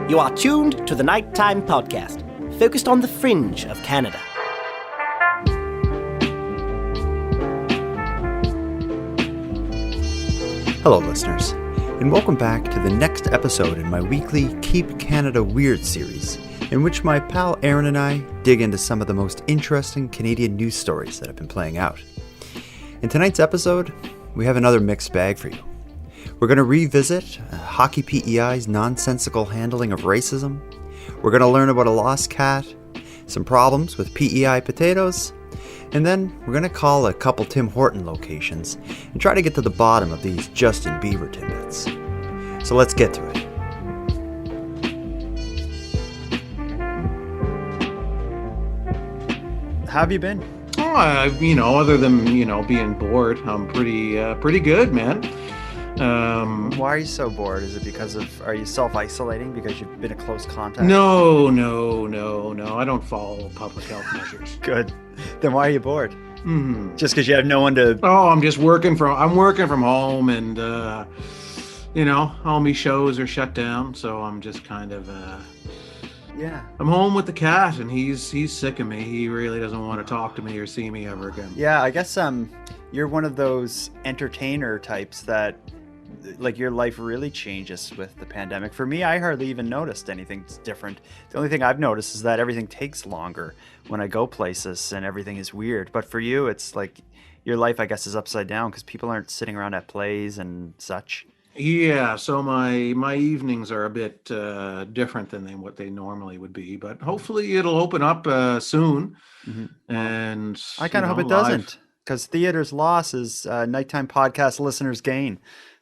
You are tuned to the Nighttime Podcast, focused on the fringe of Canada. Hello, listeners, and welcome back to the next episode in my weekly Keep Canada Weird series, in which my pal Aaron and I dig into some of the most interesting Canadian news stories that have been playing out. In tonight's episode, we have another mixed bag for you. We're going to revisit Hockey PEI's nonsensical handling of racism. We're going to learn about a lost cat, some problems with PEI potatoes, and then we're going to call a couple Tim Horton locations and try to get to the bottom of these Justin Bieber tidbits. So let's get to it. How have you been? Other than, being bored, I'm pretty good, man. Why are you so bored? Is it are you self-isolating because you've been a close contact? No. I don't follow public health measures. Good. Then why are you bored? Just because you have no one to... Oh, I'm working from home, and, all my shows are shut down, so I'm just kind of... Yeah. I'm home with the cat, and he's sick of me. He really doesn't want to talk to me or see me ever again. Yeah, I guess you're one of those entertainer types that, like, your life really changes with the pandemic. For me, I hardly even noticed anything different. The only thing I've noticed is that everything takes longer when I go places and everything is weird. But for you, it's like your life, I guess, is upside down because people aren't sitting around at plays and such. Yeah, so my evenings are a bit different than what they normally would be, but hopefully it'll open up soon. Mm-hmm. And I kind of hope it doesn't, because theater's loss is nighttime podcast listeners' gain.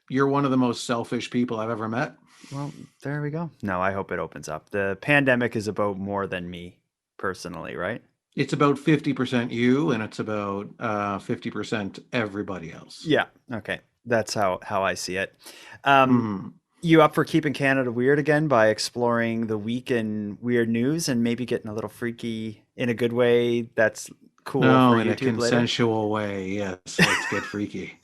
You're one of the most selfish people I've ever met. Well, there we go. No, I hope it opens up. The pandemic is about more than me personally, right? It's about 50% you, and it's about 50% everybody else. Yeah. Okay. That's how I see it. You up for keeping Canada weird again by exploring the week in weird news and maybe getting a little freaky in a good way? That's cool. No, for in YouTube a consensual way. Yes, let's get freaky.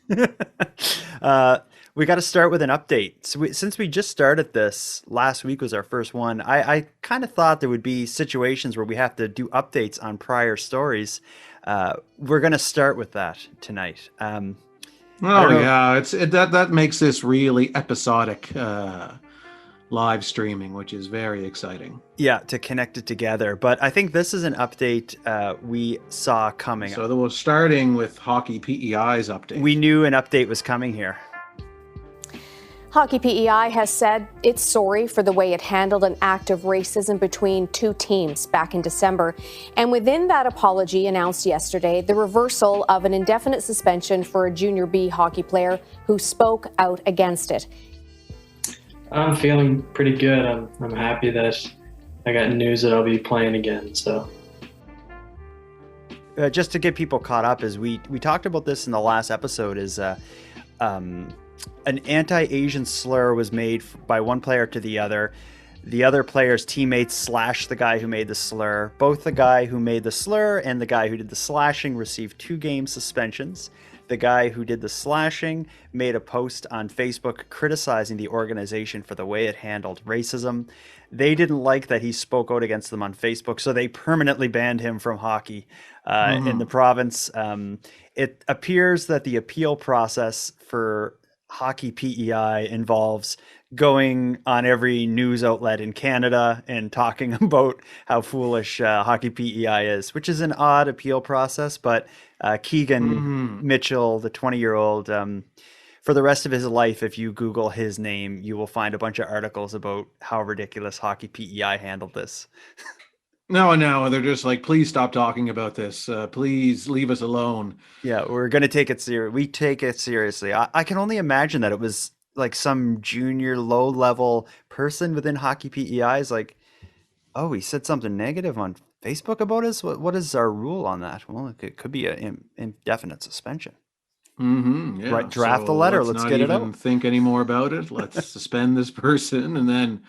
We got to start with an update. So since we just started this, last week was our first one. I kind of thought there would be situations where we have to do updates on prior stories. We're going to start with that tonight. That makes this really episodic live streaming, which is very exciting. Yeah, to connect it together. But I think this is an update we saw coming. So we're starting with Hockey PEI's update. We knew an update was coming here. Hockey PEI has said it's sorry for the way it handled an act of racism between two teams back in December. And within that apology announced yesterday, the reversal of an indefinite suspension for a Junior B hockey player who spoke out against it. I'm feeling pretty good. I'm happy that I got news that I'll be playing again. So, just to get people caught up, as we talked about this in the last episode, is an anti-Asian slur was made by one player to the other. The other player's teammates slashed the guy who made the slur. Both the guy who made the slur and the guy who did the slashing received 2-game suspensions. The guy who did the slashing made a post on Facebook criticizing the organization for the way it handled racism. They didn't like that he spoke out against them on Facebook, so they permanently banned him from hockey in the province. It appears that the appeal process for Hockey PEI involves going on every news outlet in Canada and talking about how foolish Hockey PEI is, which is an odd appeal process. But Keegan Mitchell, the 20-year-old, for the rest of his life, if you Google his name, you will find a bunch of articles about how ridiculous Hockey PEI handled this. No, they're just like, please stop talking about this. Please leave us alone. Yeah, we're going to take it serious. We take it seriously. I can only imagine that it was like some junior low-level person within Hockey PEI is like, oh, he said something negative on Facebook about us? What is our rule on that? Well, it could be an indefinite suspension. Yeah. Right, draft the letter. Let's get it out. Not even think any more about it. Let's suspend this person, and then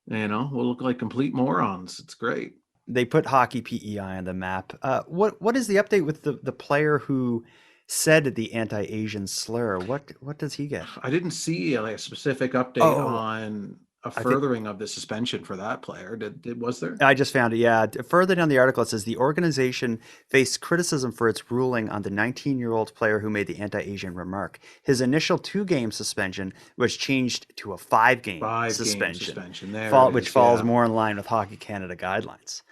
we'll look like complete morons. It's great. They put Hockey PEI on the map. What is the update with the player who said the anti-Asian slur. What does he get? I didn't see like a specific update Oh, on a I think furthering of the suspension for that player. Was there? I just found it. Yeah. Further down the article, it says the organization faced criticism for its ruling on the 19-year-old player who made the anti-Asian remark. His initial 2-game suspension was changed to a 5-game 5-game suspension, suspension. There it which is. falls Yeah. more in line with Hockey Canada guidelines.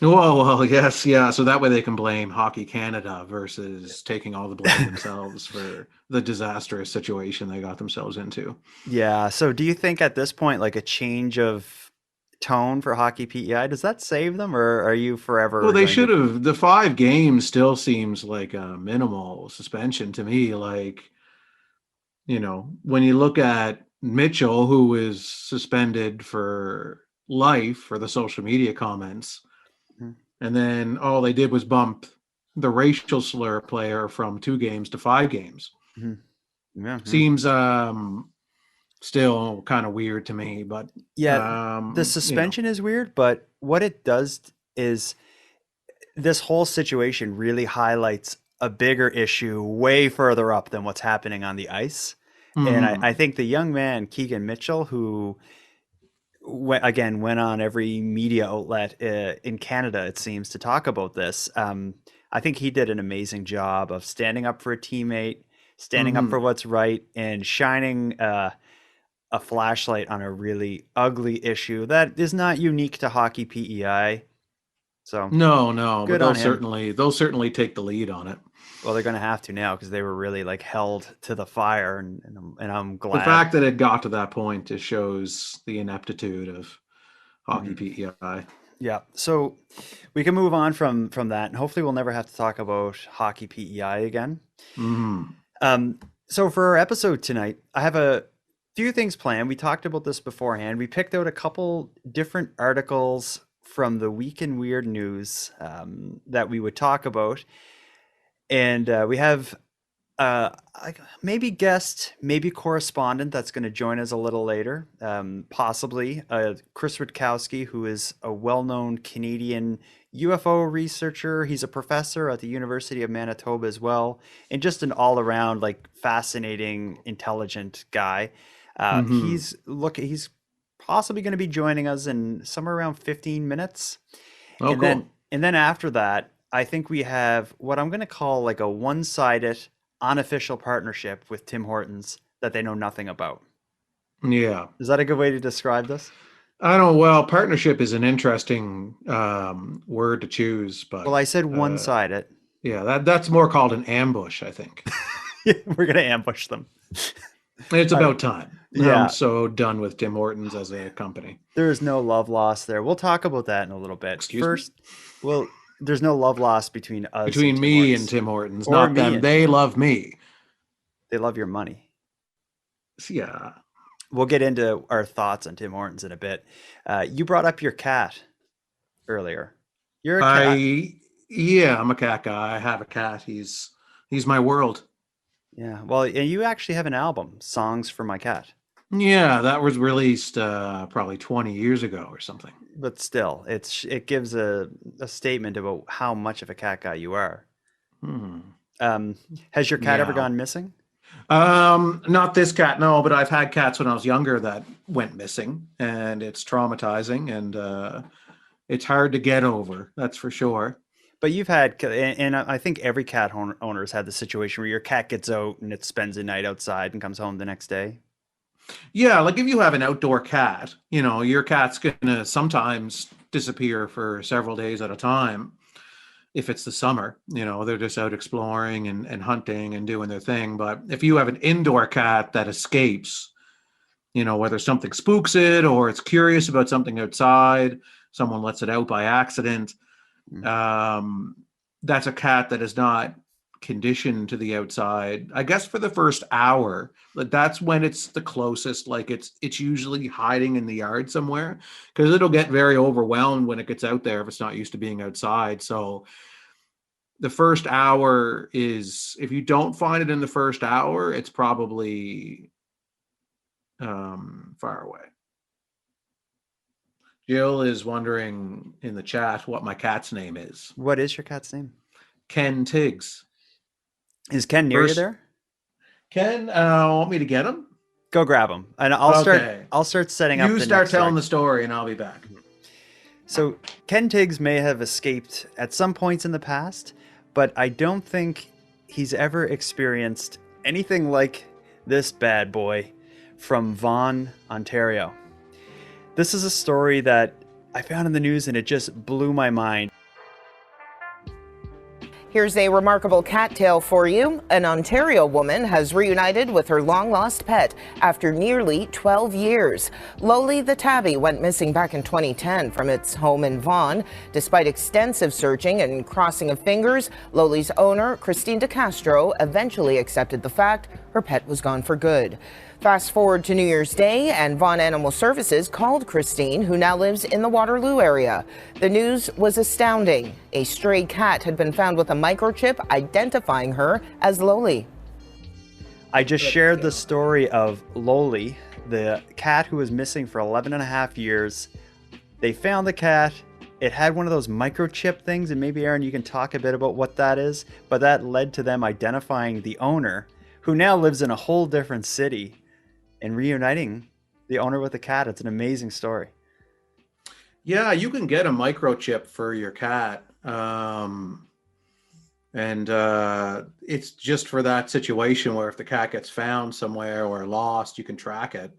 Well, yes, yeah. So that way they can blame Hockey Canada versus taking all the blame themselves for the disastrous situation they got themselves into. Yeah. So do you think at this point, like a change of tone for Hockey PEI, does that save them, or are you Well, forever they going should to? have. The 5 games still seems like a minimal suspension to me. Like, when you look at Mitchell, who is suspended for life for the social media comments, Mhm. and then all they did was bump the racial slur player from 2 games to 5 games. Mhm. Yeah. Seems still kind of weird to me, but Yeah. The you know. suspension is weird, but what it does is this whole situation really highlights a bigger issue way further up than what's happening on the ice. And I Mhm. think the young man, Keegan Mitchell, who again went on every media outlet in Canada, it seems, to talk about this. I think he did an amazing job of standing up for a teammate, standing up for Mhm. what's right, and shining a flashlight on a really ugly issue that is not unique to Hockey PEI. So No, but good on him. they'll certainly take the lead on it. Well, they're going to have to now because they were really like held to the fire, and I'm The glad. fact that it got to that point just shows the ineptitude of Hockey Mhm. PEI. Yeah, so we can move on from that, and hopefully we'll never have to talk about Hockey PEI again. Mhm. Um, so for our episode tonight, I have a few things planned. We talked about this beforehand. We picked out a couple different articles from the Week in Weird News that we would talk about, and we have maybe guest, maybe correspondent that's going to join us a little later. Possibly Chris Rutkowski, who is a well-known Canadian UFO researcher. He's a professor at the University of Manitoba as well, and just an all-around like fascinating, intelligent guy. Mhm. He's possibly going to be joining us in somewhere around 15 minutes, Oh, and then cool. and then after that, I think we have what I'm going to call like a one-sided unofficial partnership with Tim Hortons that they know nothing about. Yeah. Is that a good way to describe this? I don't know. Well, partnership is an interesting word to choose, Well, but I said one-sided. yeah, that's more called an ambush, I think. We're going to ambush them. It's Uh, about time. I'm yeah, so done with Tim Hortons as a company. there is no love lost there. We'll talk about that in a little bit. Excuse me? First, well, there's no love lost between us and Between Tim me and Hortons, Tim Hortons, or not me them. and They Tim Hortons. love me. They love your money. Yeah. We'll get into our thoughts on Tim Hortons in a bit. You brought up your cat earlier. You're a cat. Yeah, I'm a cat guy. I have a cat. He's my world. Yeah. Well, and you actually have an album, Songs for My Cat. Yeah, that was released probably 20 years ago or something. But still, it gives a statement about how much of a cat guy you are. Hmm. Has your cat ever Yeah. gone missing? Not this cat, no, but I've had cats when I was younger that went missing, and it's traumatizing, and it's hard to get over. That's for sure. But you've had, and I think every cat owner's had the situation where your cat gets out and it spends the night outside and comes home the next day. Yeah, like if you have an outdoor cat, your cat's gonna sometimes disappear for several days at a time. If it's the summer, they're just out exploring and hunting and doing their thing. But if you have an indoor cat that escapes, whether something spooks it or it's curious about something outside, someone lets it out by accident, Mm. that's a cat that is not conditioned to the outside. I guess for the first hour, but that's when it's the closest. Like it's usually hiding in the yard somewhere because it'll get very overwhelmed when it gets out there if it's not used to being outside. So the first hour is, if you don't find it in the first hour, it's probably far away. Jill is wondering in the chat what my cat's name is. What is your cat's name? Ken Tiggs. Is Ken near you First- there? Ken, want me to get him? Go grab him, and I'll Okay. start setting up. You the start next telling story. the story, and I'll be back. So Ken Tiggs may have escaped at some points in the past, but I don't think he's ever experienced anything like this bad boy from Vaughan, Ontario. This is a story that I found in the news and it just blew my mind. Here's a remarkable cat tale for you. An Ontario woman has reunited with her long-lost pet after nearly 12 years. Loli the tabby went missing back in 2010 from its home in Vaughan. Despite extensive searching and crossing of fingers, Loli's owner, Christine DeCastro, eventually accepted the fact her pet was gone for good. Fast forward to New Year's Day, and Vaughan Animal Services called Christine, who now lives in the Waterloo area. The news was astounding. A stray cat had been found with a microchip identifying her as Loli. I just shared the story of Loli, the cat who was missing for 11 and a half years. They found the cat. It had one of those microchip things, and maybe, Aaron, you can talk a bit about what that is, but that led to them identifying the owner, who now lives in a whole different city, and reuniting the owner with the cat. It's an amazing story. Yeah, you can get a microchip for your cat. It's just for that situation where if the cat gets found somewhere or lost, you can track it.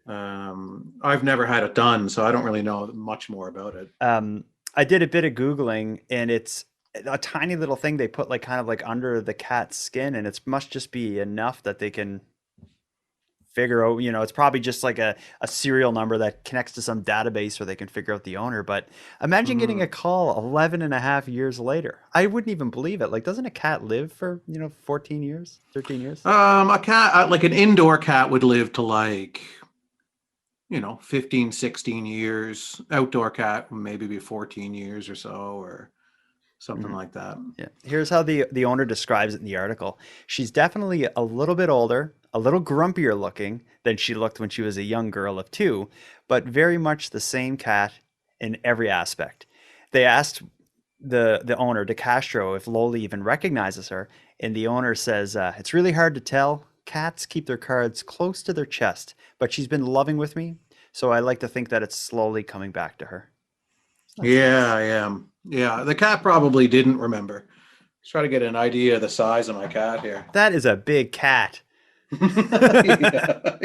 I've never had it done, so I don't really know much more about it. I did a bit of Googling, and it's a tiny little thing they put kind of under the cat's skin, and it must just be enough that they can figure out, it's probably just like a serial number that connects to some database where they can figure out the owner. But imagine getting a call 11 and a half years later. I wouldn't even believe it. Doesn't a cat live for, 14 years, 13 years? A cat, like an indoor cat would live to 15, 16 years. Outdoor cat would maybe be 14 years or so, or something like that. Yeah. Here's how the owner describes it in the article. She's definitely a little bit older, a little grumpier looking than she looked when she was a young girl of 2, but very much the same cat in every aspect. They asked the owner, DeCastro, if Loli even recognizes her, and the owner says, it's really hard to tell. Cats keep their cards close to their chest, but she's been loving with me, so I like to think that it's slowly coming back to her. Yeah. The cat probably didn't remember. Let's try to get an idea of the size of my cat here. That is a big cat. Yeah,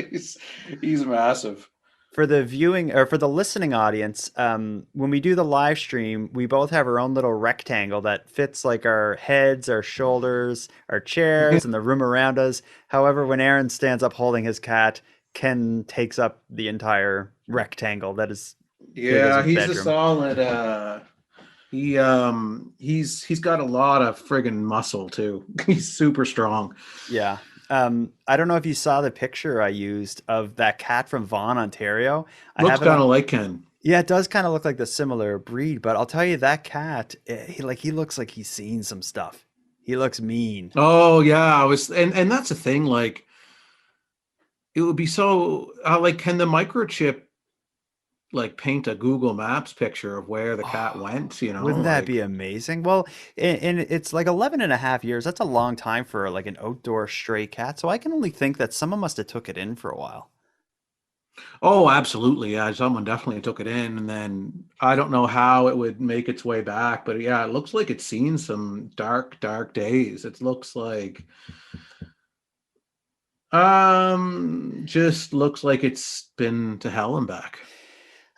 he's massive. For the viewing or for the listening audience, when we do the live stream, we both have our own little rectangle that fits our heads, our shoulders, our chairs, and the room around us. However, when Aaron stands up holding his cat, Ken takes up the entire rectangle. That is, Yeah, he's bedroom. a solid. He's got a lot of friggin' muscle too. He's super strong. Yeah. I don't know if you saw the picture I used of that cat from Vaughan, Ontario. Looks kind of like Ken. Yeah, it does kind of look like the similar breed, but I'll tell you that cat, he looks like he's seen some stuff. He looks mean. Oh yeah, and that's the thing. It would be so can the microchip paint a Google Maps picture of where the cat went? Wouldn't that be amazing? Well, and it's 11 and a half years. That's a long time for an outdoor stray cat. So I can only think that someone must have took it in for a while. Oh, absolutely. Yeah, someone definitely took it in, and then I don't know how it would make its way back, but yeah, it looks like it's seen some dark days. It looks like just looks like it's been to hell and back.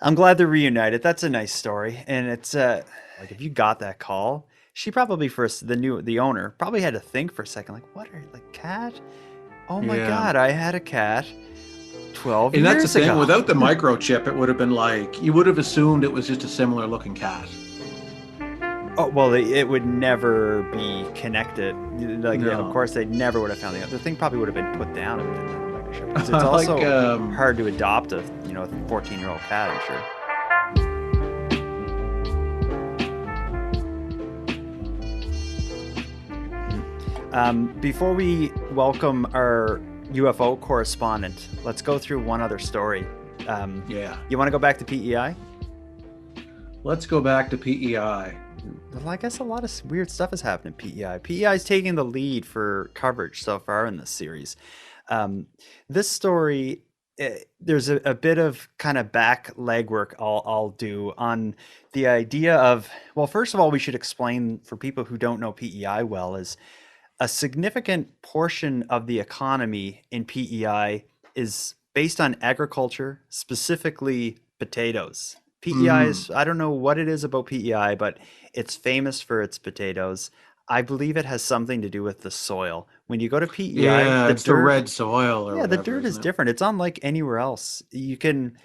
I'm glad they're reunited. That's a nice story. And it's if you got that call, she probably the owner probably had to think for a second, what are cat? Oh my God, I had a cat 12 and years that's the thing, ago. without the microchip, it would have been you would have assumed it was just a similar looking cat. Oh, well, it would never be connected. No. Of course, they never would have found the thing. Probably would have been put down if it didn't have a microchip. 'Cause it's also hard to adopt a 14-year-old cat, I'm sure. Before we welcome our UFO correspondent, let's go through one other story. Yeah. You want to go back to PEI? Let's go back to PEI. well, I guess a lot of weird stuff has happened in PEI. PEI is taking the lead for coverage so far in this series. This story, there's a bit of kind of back legwork I'll do on the idea of, well, first of all, we should explain for people who don't know PEI well, is a significant portion of the economy in PEI is based on agriculture, specifically potatoes. PEI is, I don't know what it is about PEI, but it's famous for its potatoes. I believe it has something to do with the soil. When you go to PEI, Yeah, it's the red soil or yeah, whatever, the dirt is isn't it? different. It's unlike anywhere else. You can,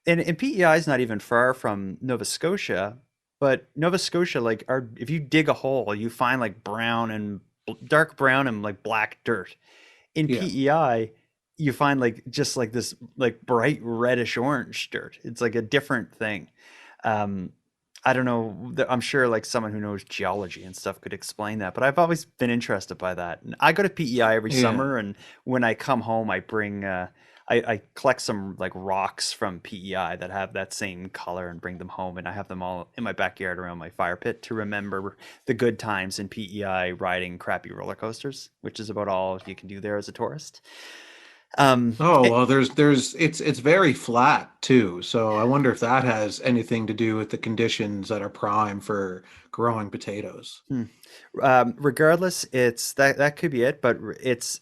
and PEI is not even far from Nova Scotia, but Nova Scotia, like, if you dig a hole, you find like dark brown and like black dirt. In Yeah. PEI, you find like just like this like bright reddish orange dirt. It's like a different thing. I don't know. I'm sure like someone who knows geology and stuff could explain that, but I've always been interested by that. And I go to PEI every summer, and when I come home, I bring I collect some like rocks from PEI that have that same color and bring them home, and I have them all in my backyard around my fire pit to remember the good times in PEI riding crappy roller coasters, which is about all you can do there as a tourist. Oh, well, it's very flat too. So I wonder if that has anything to do with the conditions that are prime for growing potatoes. Regardless, it's that could be it, but it's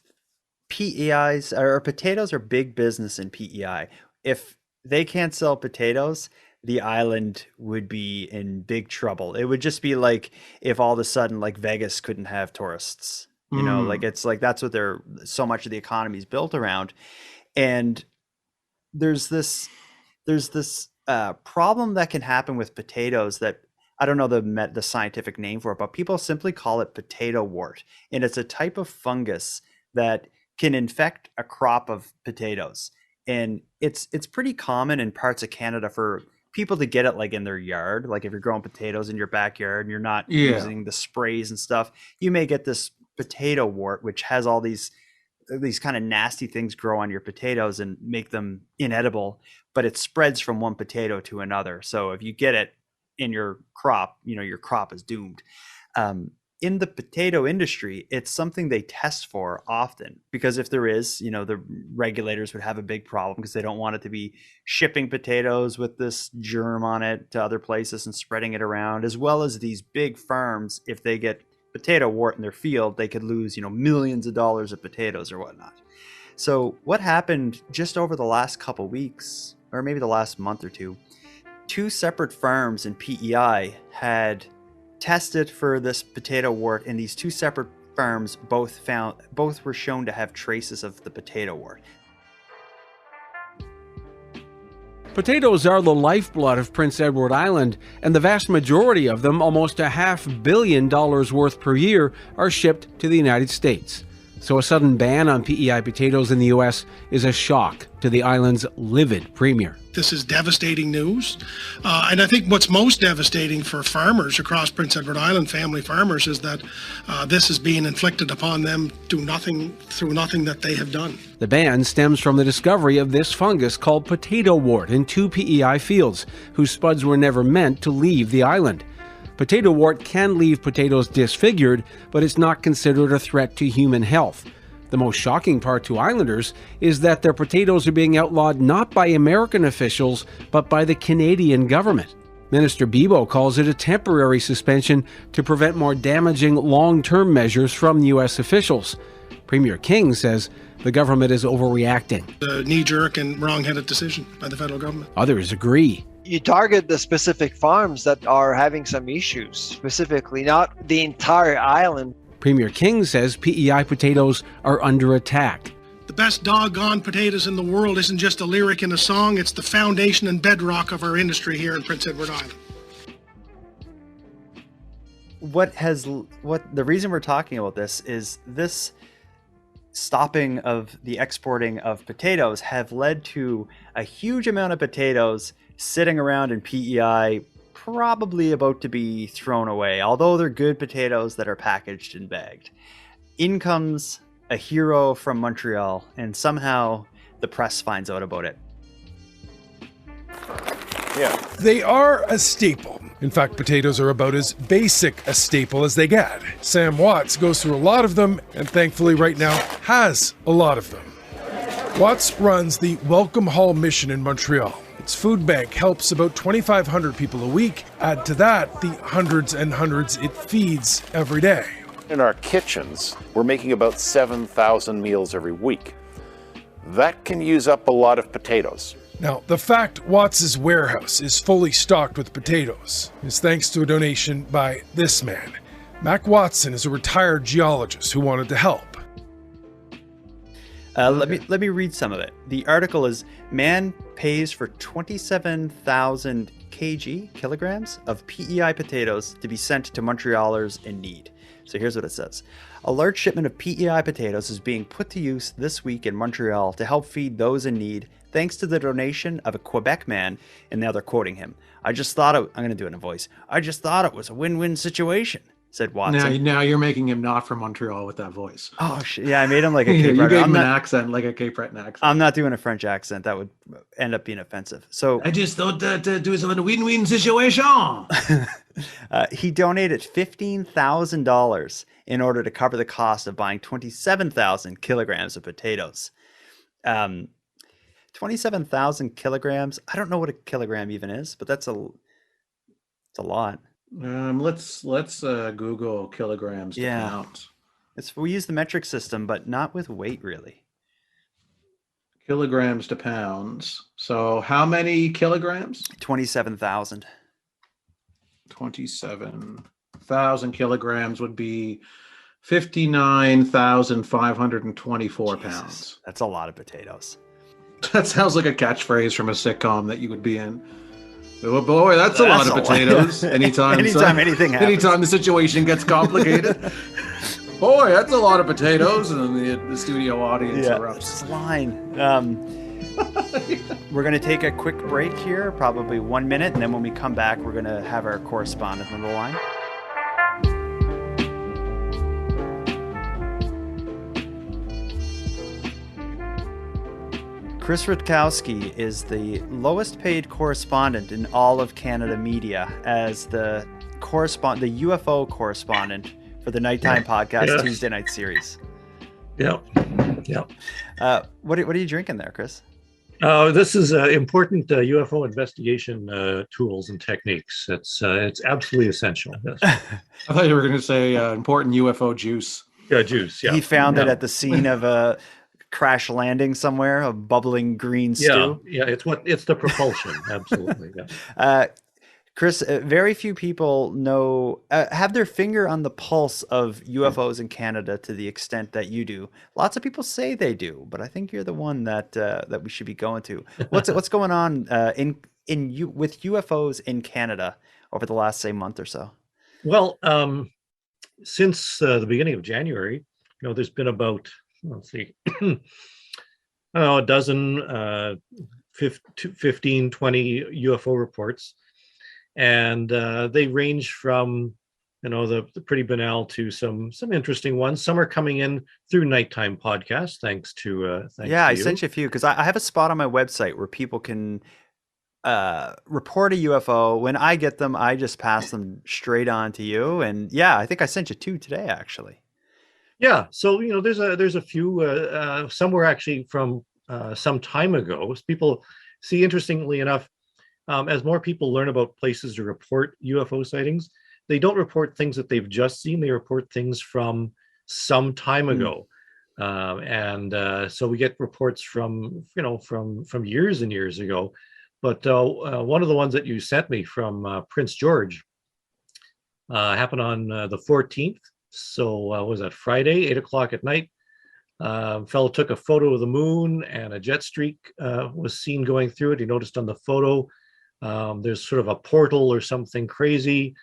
PEI's or potatoes are big business in PEI. If they can't sell potatoes, the island would be in big trouble. It would just be like if all of a sudden like Vegas couldn't have tourists. You know, like it's like that's what so much of the economy is built around. And there's this problem that can happen with potatoes that I don't know the scientific name for it, but people simply call it potato wart. And it's a type of fungus that can infect a crop of potatoes. And it's pretty common in parts of Canada for people to get it like in their yard. Like if you're growing potatoes in your backyard and you're not using the sprays and stuff, you may get this potato wart, which has all these kind of nasty things grow on your potatoes and make them inedible, but it spreads from one potato to another. So if you get it in your crop, you know, your crop is doomed. In the potato industry, it's something they test for often, because if there is, you know, the regulators would have a big problem because they don't want it to be shipping potatoes with this germ on it to other places and spreading it around, as well as these big farms. If they get potato wart in their field, they could lose, you know, millions of dollars of potatoes or whatnot. So what happened just over the last couple weeks, or maybe the last month or two separate farms in PEI had tested for this potato wart, and these two separate farms both were shown to have traces of the potato wart. Potatoes are the lifeblood of Prince Edward Island, and the vast majority of them, almost $500 million worth per year, are shipped to the United States. So a sudden ban on PEI potatoes in the U.S. is a shock to the island's livid premier. This is devastating news. And I think what's most devastating for farmers across Prince Edward Island, family farmers, is that this is being inflicted upon them through nothing that they have done. The ban stems from the discovery of this fungus called potato wart in 2 PEI fields, whose spuds were never meant to leave the island. Potato wart can leave potatoes disfigured, but it's not considered a threat to human health. The most shocking part to islanders is that their potatoes are being outlawed not by American officials, but by the Canadian government. Minister Bibeau calls it a temporary suspension to prevent more damaging long-term measures from U.S. officials. Premier King says the government is overreacting. A knee-jerk and wrong-headed decision by the federal government. Others agree. You target the specific farms that are having some issues, specifically, not the entire island. Premier King says PEI potatoes are under attack. The best doggone potatoes in the world isn't just a lyric in a song, it's the foundation and bedrock of our industry here in Prince Edward Island. The reason we're talking about this is this stopping of the exporting of potatoes have led to a huge amount of potatoes sitting around in PEI, probably about to be thrown away, although they're good potatoes that are packaged and bagged. In comes a hero from Montreal, and somehow the press finds out about it. They are a staple, In fact, potatoes are about as basic a staple as they get. Sam Watts goes through a lot of them, and thankfully right now has a lot of them. Watts runs the Welcome Hall mission in Montreal. Its food bank helps about 2,500 people a week. Add to that the hundreds and hundreds it feeds every day. In our kitchens, we're making about 7,000 meals every week. That can use up a lot of potatoes. Now, the fact Watts' warehouse is fully stocked with potatoes is thanks to a donation by this man. Mac Watson is a retired geologist who wanted to help. Let me read some of it. The article is, man pays for 27,000 kilograms of PEI potatoes to be sent to Montrealers in need. So here's what it says. A large shipment of PEI potatoes is being put to use this week in Montreal to help feed those in need, thanks to the donation of a Quebec man. And now they're quoting him. I'm going to do it in a voice. I just thought it was a win-win situation, said Watson. Now you're making him not from Montreal with that voice. Oh, yeah, I made him like a Cape Breton. You gave him an accent, like a Cape Breton accent. I'm not doing a French accent. That would end up being offensive. So I just thought that it was a win-win situation. He donated $15,000 in order to cover the cost of buying 27,000 kilograms of potatoes. 27,000 kilograms. I don't know what a kilogram even is, but it's a lot. Let's Google kilograms to pounds. We use the metric system, but not with weight really. Kilograms to pounds. So how many kilograms? 27,000. 27,000 kilograms would be 59,524 pounds. That's a lot of potatoes. That sounds like a catchphrase from a sitcom that you would be in. Oh boy, that's a lot of potatoes. Anytime anything happens. Anytime the situation gets complicated. Boy, that's a lot of potatoes. And then the studio audience erupts. This line. We're going to take a quick break here, probably 1 minute. And then when we come back, we're going to have our correspondent on the line. Chris Rutkowski is the lowest paid correspondent in all of Canada media as the UFO correspondent for the Nighttime Podcast Tuesday night series. Yeah. What are you drinking there, Chris? This is important UFO investigation tools and techniques. It's absolutely essential. Yes. I thought you were going to say important UFO juice. Yeah, juice. Yeah. He found it at the scene of a crash landing somewhere, a bubbling green stew. Yeah, it's the propulsion. Absolutely. Yeah. Chris, very few people have their finger on the pulse of UFOs in Canada to the extent that you do. Lots of people say they do, but I think you're the one that we should be going to. What's going on with UFOs in Canada over the last, say, month or so? Well, since the beginning of January, there's been about, let's see, a dozen, 15, 20 UFO reports. And they range from, the pretty banal to some interesting ones. Some are coming in through Nighttime Podcast, thanks to I sent you a few because I have a spot on my website where people can report a UFO. When I get them, I just pass them straight on to you. And I think I sent you two today, actually. Yeah, so there's a few. Some were actually from some time ago. People see, interestingly enough, as more people learn about places to report UFO sightings, they don't report things that they've just seen. They report things from some time ago, so we get reports from years and years ago. But one of the ones that you sent me from Prince George happened on the 14th. So was that Friday, 8:00 at night? Fellow took a photo of the moon, and a jet streak was seen going through it. He noticed on the photo there's sort of a portal or something crazy,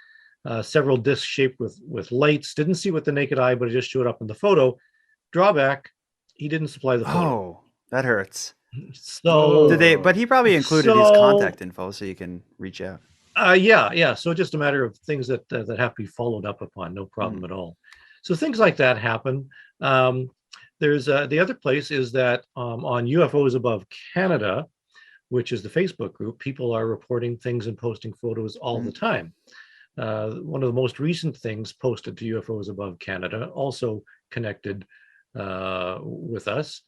several discs shaped with lights. Didn't see with the naked eye, but it just showed up in the photo. Drawback, he didn't supply the photo. Oh, that hurts. So but he probably included his contact info so you can reach out. Yeah. So just a matter of things that have to be followed up upon. No problem at all. So things like that happen. There's the other place is that on UFOs above Canada, which is the Facebook group, people are reporting things and posting photos all the time. One of the most recent things posted to UFOs Above Canada, also connected with us,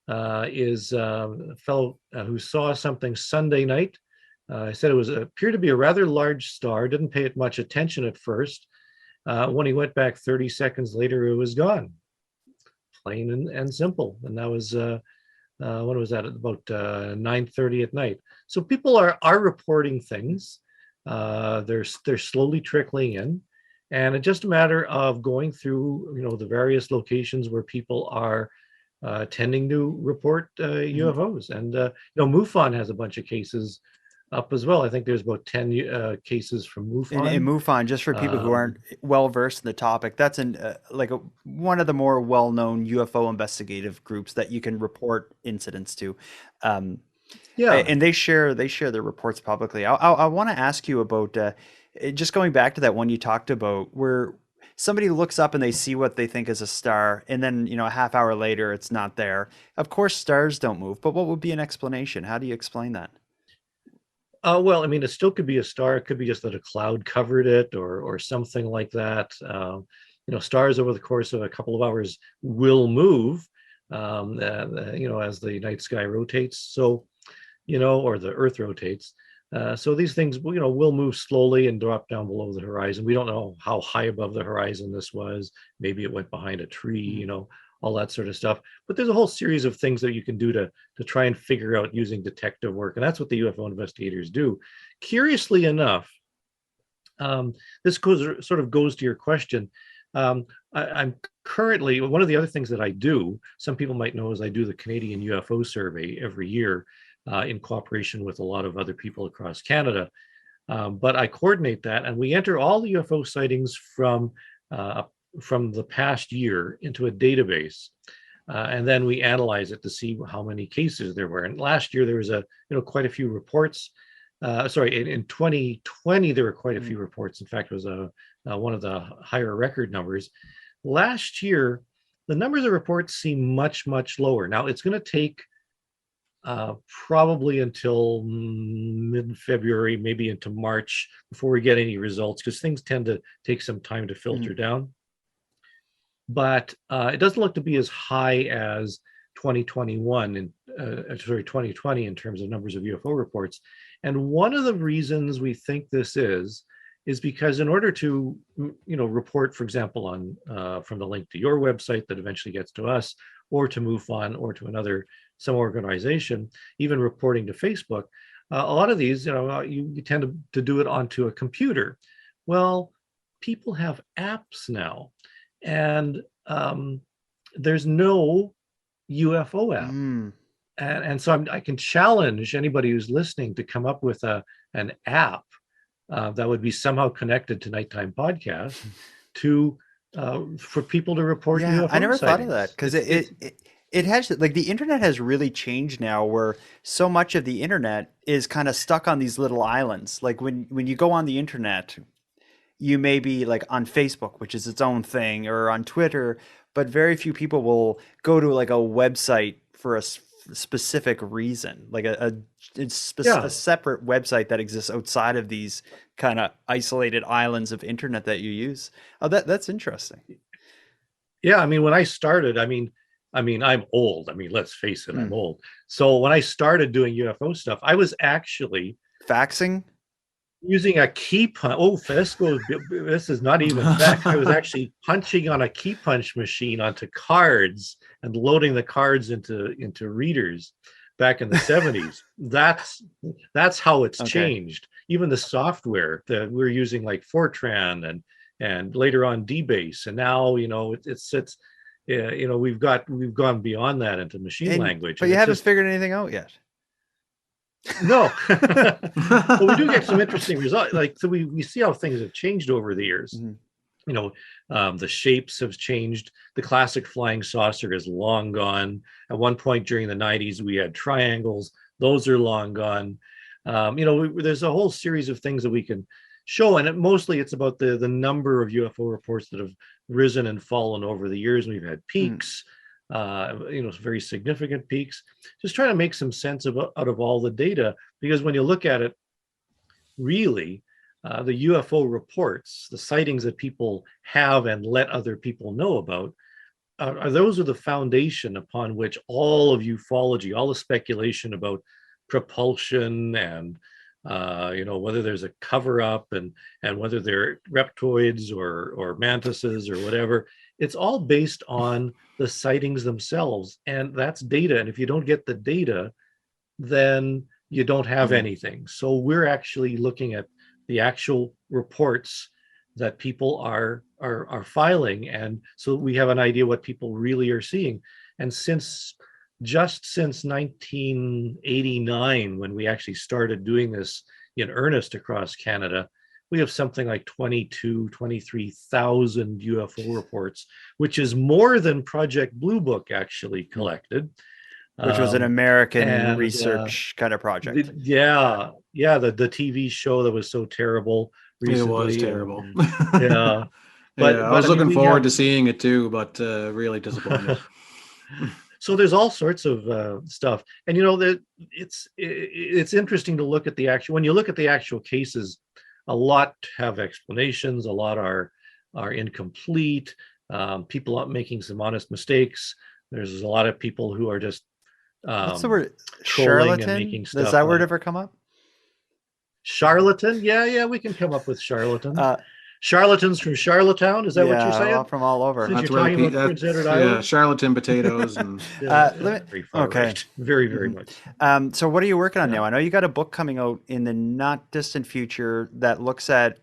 is a fellow who saw something Sunday night. Said it appeared to be a rather large star, didn't pay it much attention at first. When he went back 30 seconds later, it was gone. Plain and simple. And that was, when was that? About 9:30 at night. So people are reporting things. They're slowly trickling in. And it's just a matter of going through, the various locations where people are tending to report UFOs. And, MUFON has a bunch of cases up as well. I think there's about 10 cases from MUFON. And MUFON, just for people who aren't well versed in the topic, that's one of the more well-known UFO investigative groups that you can report incidents to. And they share their reports publicly. I want to ask you about just going back to that one you talked about, where somebody looks up and they see what they think is a star, and then a half hour later it's not there. Of course, stars don't move, but what would be an explanation? How do you explain that? Well, I mean, it still could be a star. It could be just that a cloud covered it, or something like that. Stars over the course of a couple of hours will move, as the night sky rotates. So, or the Earth rotates. So these things, will move slowly and drop down below the horizon. We don't know how high above the horizon this was. Maybe it went behind a tree, all that sort of stuff. But there's a whole series of things that you can do to try and figure out using detective work. And that's what the UFO investigators do. Curiously enough, this sort of goes to your question. I'm currently, one of the other things that I do, some people might know, is I do the Canadian UFO survey every year in cooperation with a lot of other people across Canada. But I coordinate that, and we enter all the UFO sightings from the past year into a database, and then we analyze it to see how many cases there were. And last year there was quite a few reports. In 2020 there were quite a few reports. In fact, it was one of the higher record numbers. Last year, the numbers of reports seem much lower. Now it's going to take probably until mid-February, maybe into March, before we get any results, because things tend to take some time to filter down. But it doesn't look to be as high as 2020 in terms of numbers of UFO reports. And one of the reasons we think this is because in order to, report, for example, on from the link to your website that eventually gets to us, or to MUFON, or to some organization, even reporting to Facebook, a lot of these, you tend to do it onto a computer. Well, people have apps now. And there's no UFO app. And so I can challenge anybody who's listening to come up with an app that would be somehow connected to Nighttime Podcast for people to report UFO I never sightings. thought of that, because it has, the internet has really changed now, where so much of the internet is kind of stuck on these little islands. Like when you go on the internet, you may be on Facebook, which is its own thing, or on Twitter, but very few people will go to a website for a specific reason, a separate website that exists outside of these kind of isolated islands of internet that you use. Oh, that's interesting. Yeah, I mean, when I started, I'm old. Let's face it, I'm old. So when I started doing UFO stuff, I was actually faxing, using a key punch. Oh, this is not even fact. I was actually punching on a key punch machine onto cards and loading the cards into readers back in the 70s. That's how it's changed. Even the software that we're using, like Fortran and later on DBase, and now we've gone beyond that into machine language. But you haven't figured anything out yet. No. But we do get some interesting results. So we see how things have changed over the years. The shapes have changed. The classic flying saucer is long gone. At one point during the 90s, we had triangles. Those are long gone. There's a whole series of things that we can show, and mostly it's about the number of UFO reports that have risen and fallen over the years. We've had peaks, very significant peaks. Just trying to make some sense out of all the data, because when you look at it, really, the UFO reports, the sightings that people have and let other people know about, those are the foundation upon which all of ufology, all the speculation about propulsion and whether there's a cover up and whether they're reptoids or mantises or whatever, it's all based on the sightings themselves, and that's data. And if you don't get the data, then you don't have anything. So we're actually looking at the actual reports that people are filing, and so we have an idea what people really are seeing. And since 1989, when we actually started doing this in earnest across Canada, we have something like 23,000 UFO reports, which is more than Project Blue Book actually collected. Which was an American research kind of project. The TV show that was so terrible recently. It was terrible. Yeah. But I was looking forward to seeing it too, but really disappointed. So there's all sorts of stuff, and it's interesting to look at the actual. When you look at the actual cases, a lot have explanations. A lot are incomplete. People are making some honest mistakes. There's a lot of people who are just what's the word? Charlatan? Does that word ever come up? Charlatan? Yeah, we can come up with charlatan. Charlatans from Charlottetown? Is that what you're saying? From all over. Since you're talking about Prince Edward Island? Yeah, charlatan potatoes. And okay. Very, very much. So what are you working on now? I know you got a book coming out in the not distant future that looks at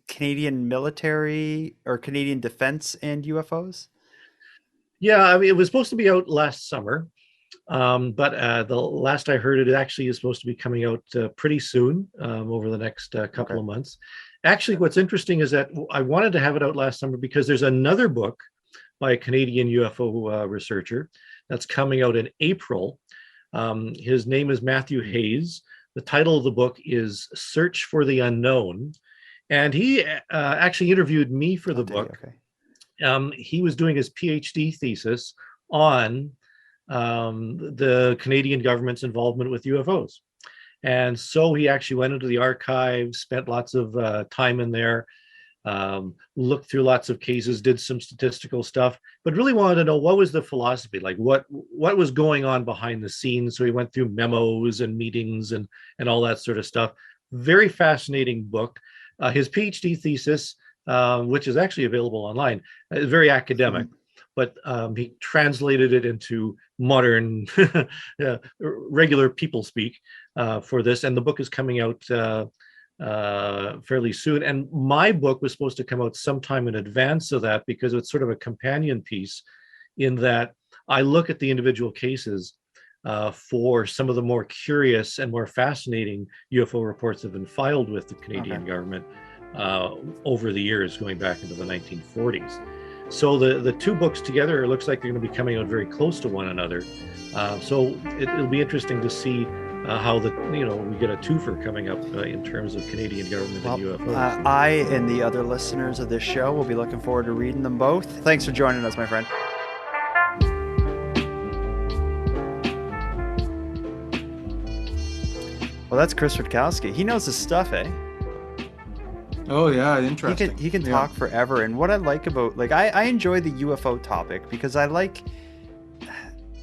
Canadian military or Canadian defense and UFOs. Yeah, I mean, it was supposed to be out last summer. But the last I heard, it actually is supposed to be coming out pretty soon, over the next couple of months. Actually, what's interesting is that I wanted to have it out last summer because there's another book by a Canadian UFO researcher that's coming out in April. His name is Matthew Hayes. The title of the book is Search for the Unknown. And he actually interviewed me for the book. He was doing his PhD thesis on the Canadian government's involvement with UFOs. And so he actually went into the archives, spent lots of time in there, looked through lots of cases, did some statistical stuff, but really wanted to know what was the philosophy, like what was going on behind the scenes. So he went through memos and meetings and all that sort of stuff. Very fascinating book. His PhD thesis, which is actually available online, is very academic. But he translated it into modern, regular people speak for this. And the book is coming out fairly soon. And my book was supposed to come out sometime in advance of that because it's sort of a companion piece in that I look at the individual cases for some of the more curious and more fascinating UFO reports that have been filed with the Canadian government over the years, going back into the 1940s. So the two books together, it looks like they're going to be coming out very close to one another. So it'll be interesting to see how we get a twofer coming up in terms of Canadian government and UFOs. I and the other listeners of this show will be looking forward to reading them both. Thanks for joining us, my friend. Well, that's Chris Rutkowski. He knows his stuff, eh? Oh yeah, interesting. He can talk forever. And what I like about, I enjoy the UFO topic because I like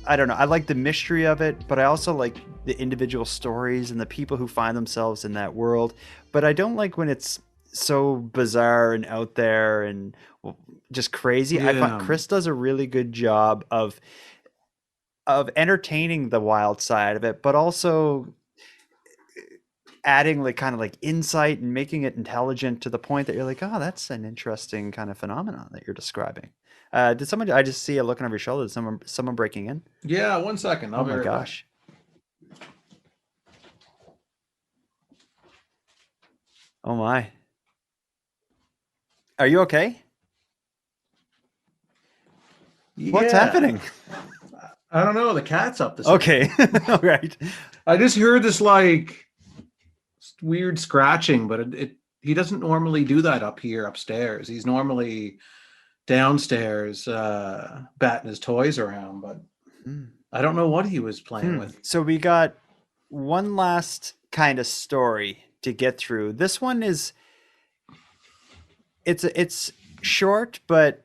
the mystery of it, but I also like the individual stories and the people who find themselves in that world. But I don't like when it's so bizarre and out there and just crazy. I find Chris does a really good job of entertaining the wild side of it, but also adding insight and making it intelligent to the point that you're like, oh, that's an interesting kind of phenomenon that you're describing. Did someone? I just see you looking over your shoulder. Did someone breaking in? Yeah, 1 second. Oh my gosh. Oh my. Are you okay? What's happening? I don't know. The cat's up this Okay. All right. I just heard this weird scratching, but he doesn't normally do that up here upstairs. He's normally downstairs batting his toys around, but I don't know what he was playing with. So we got one last kind of story to get through. This one is it's short, but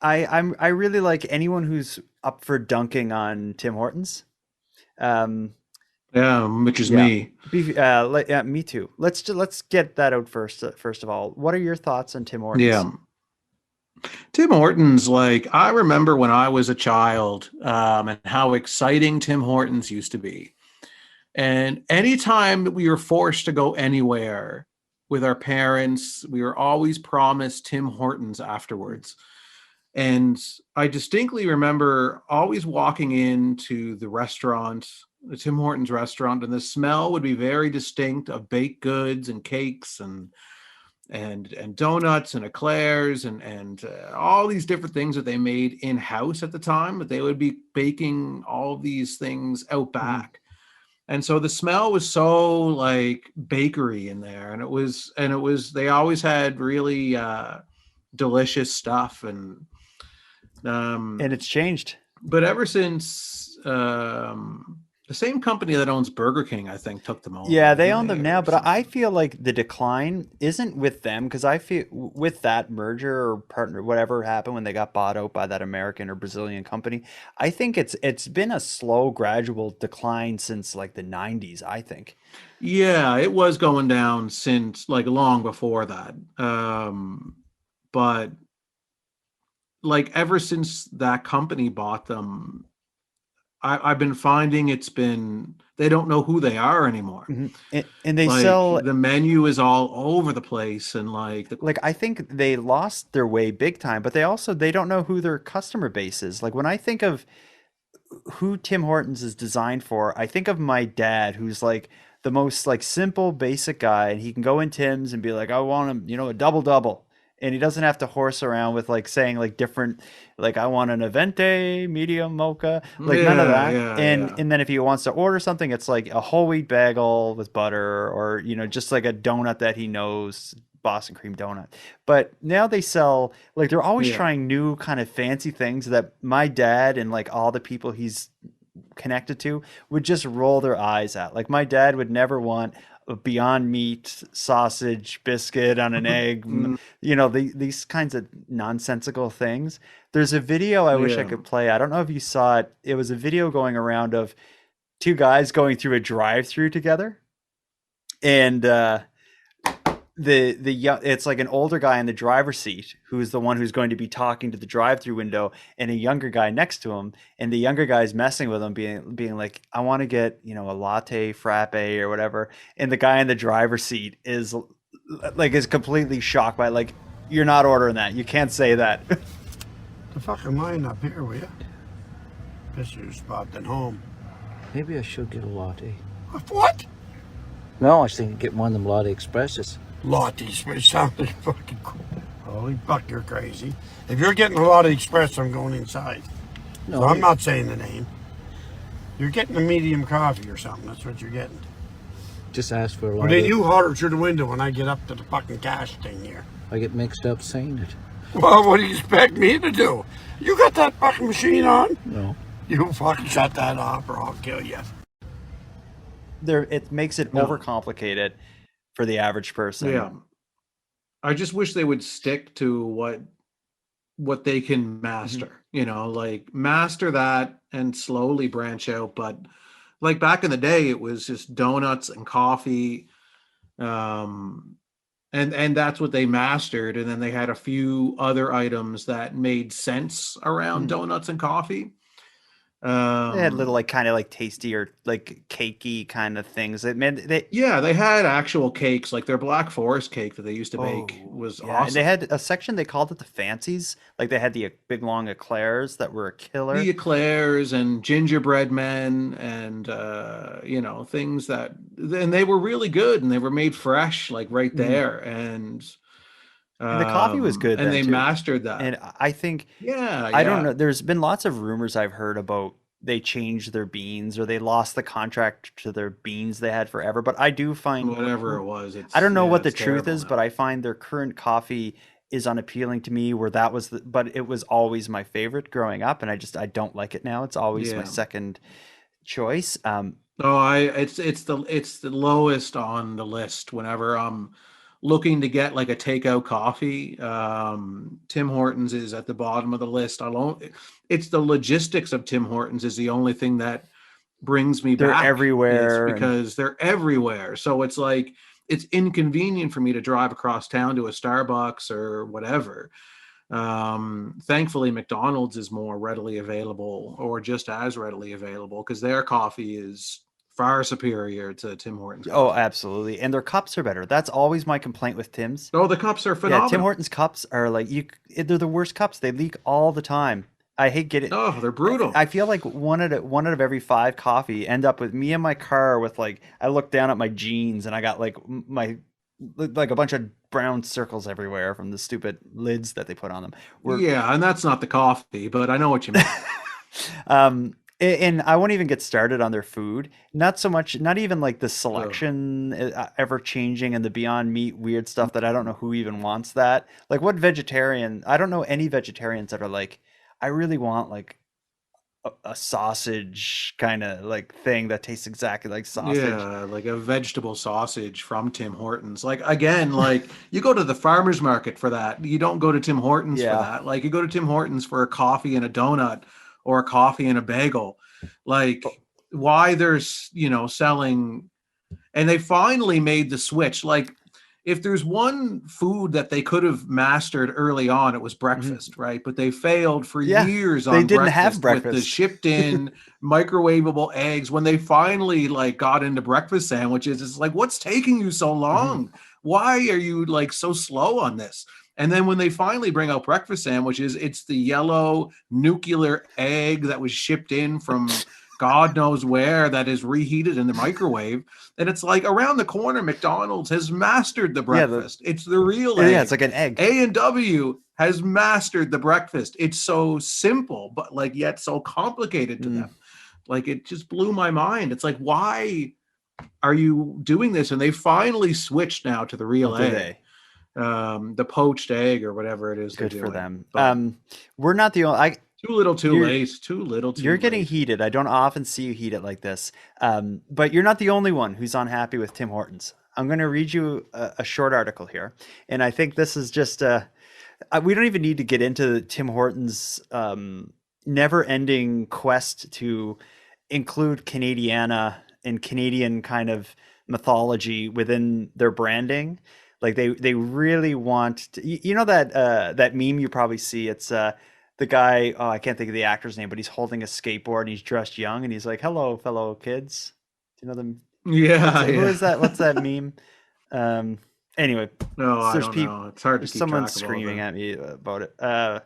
I really like anyone who's up for dunking on Tim Hortons. Yeah, which is me. Me too. Let's get that out first. First of all, what are your thoughts on Tim Hortons? Yeah. Tim Hortons, like, I remember when I was a child, and how exciting Tim Hortons used to be. And anytime that we were forced to go anywhere with our parents, we were always promised Tim Hortons afterwards. And I distinctly remember always walking into the restaurant, the Tim Hortons restaurant, and the smell would be very distinct of baked goods and cakes and donuts and eclairs and all these different things that they made in-house at the time, but they would be baking all these things out back. And so the smell was so like bakery in there, and it was they always had really delicious stuff, and it's changed. But ever since the same company that owns Burger King, I think, took them over. Yeah, they own them now, but I feel like the decline isn't with them, because I feel with that merger or partner, whatever happened when they got bought out by that American or Brazilian company, I think it's been a slow, gradual decline since like the 90s, I think. Yeah, it was going down since like long before that. But like ever since that company bought them, I've been finding they don't know who they are anymore. And they like, sell, the menu is all over the place, and like I think they lost their way big time, but they don't know who their customer base is. Like when I think of who Tim Hortons is designed for, I think of my dad, who's like the most like simple, basic guy, and he can go in Tim's and be like, I want a double. And he doesn't have to horse around with like saying like different, like I want an Avente, medium, mocha, like none of that. And then if he wants to order something, it's like a whole wheat bagel with butter, or just like a donut that he knows, Boston cream donut. But now they sell, like they're always trying new kind of fancy things that my dad and like all the people he's connected to would just roll their eyes at. Like my dad would never want a Beyond Meat sausage biscuit on an egg, these kinds of nonsensical things. There's a video I wish I could play. I don't know if you saw it. It was a video going around of two guys going through a drive-through together, and it's like an older guy in the driver's seat who's the one who's going to be talking to the drive-through window, and a younger guy next to him, and the younger guy's messing with him, being like, I want to get a latte frappe or whatever, and the guy in the driver's seat is completely shocked by like, you're not ordering that, you can't say that. The fucking line up here, will you? Picture spot than home. Maybe I should get a latte. What? No, I was thinking get one of them latte expresses. Latte express sounded fucking cool. Holy fuck, you're crazy. If you're getting a latte express, I'm going inside. No, so I'm not saying the name. You're getting a medium coffee or something. That's what you're getting. Just ask for a latte. Well, then you holler through the window when I get up to the fucking cash thing here. I get mixed up saying it. Well, what do you expect me to do? You got that fucking machine on? No. You fucking shut that off or I'll kill you. It makes it overcomplicated for the average person. Yeah. I just wish they would stick to what they can master, like master that and slowly branch out. But like back in the day, it was just donuts and coffee. And that's what they mastered. And then they had a few other items that made sense around donuts and coffee. They had little like kind of like tasty or like cakey kind of things. They had actual cakes, like their Black Forest cake that they used to bake was awesome. And they had a section, they called it the fancies. Like they had the big long eclairs that were a killer. The eclairs and gingerbread men and things that, and they were really good and they were made fresh, like right there. And the coffee was good, and they too. mastered that. And I think, I don't know. There's been lots of rumors I've heard about they changed their beans or they lost the contract to their beans they had forever. But I do find whatever it was. I don't know what the truth is, but I find their current coffee is unappealing to me, where that was but it was always my favorite growing up, and I don't like it now. It's always my second choice. It's the lowest on the list whenever I'm looking to get like a takeout coffee. Tim Hortons is at the bottom of the list. It's the logistics of Tim Hortons is the only thing that brings me they're back. everywhere, it's because they're everywhere. So it's like it's inconvenient for me to drive across town to a Starbucks or whatever. Thankfully, McDonald's is more readily available, or just as readily available, because their coffee is far superior to Tim Hortons coffee. Oh, absolutely. And their cups are better. That's always my complaint with Tim's. Oh, the cups are phenomenal. Yeah, Tim Hortons cups are like they're the worst cups. They leak all the time. I hate getting. Oh, they're brutal. I feel like one out of every 5 coffee end up with me in my car with like, I look down at my jeans and I got like a bunch of brown circles everywhere from the stupid lids that they put on them. Yeah, and that's not the coffee, but I know what you mean. And I won't even get started on their food. Not even like the selection ever changing and the Beyond Meat weird stuff that I don't know who even wants that. Like what vegetarian, I don't know any vegetarians that are like, I really want like a sausage kind of like thing that tastes exactly like sausage. Yeah, like a vegetable sausage from Tim Hortons. Like again, like you go to the farmer's market for that. You don't go to Tim Hortons for that. Like you go to Tim Hortons for a coffee and a donut or a coffee and a bagel. Like why there's, selling, and they finally made the switch. Like if there's one food that they could have mastered early on, it was breakfast, right? But they failed for years on they didn't have breakfast with the shipped in microwavable eggs. When they finally like got into breakfast sandwiches, it's like, what's taking you so long? Why are you like so slow on this? And then when they finally bring out breakfast sandwiches, it's the yellow nuclear egg that was shipped in from God knows where that is reheated in the microwave. And it's like around the corner, McDonald's has mastered the breakfast. It's the real egg. Yeah, it's like an egg. A&W has mastered the breakfast. It's so simple, but like yet so complicated to them. Like it just blew my mind. It's like, why are you doing this? And they finally switched now to the real egg. The poached egg or whatever it is. Good for them. We're not the only. Too little, too late. Too little, too You're late. getting heated. I don't often see you heat it like this. But you're not the only one who's unhappy with Tim Hortons. I'm going to read you a short article here. And I think this is just, we don't even need to get into Tim Hortons' never-ending quest to include Canadiana and Canadian kind of mythology within their branding. Like they really want to, that meme you probably see. It's the guy, I can't think of the actor's name, but he's holding a skateboard and he's dressed young and he's like, "Hello, fellow kids." Do you know them? Yeah. Who is that? What's that meme? Anyway. No, I don't know. It's hard to keep someone track of screaming at me about it.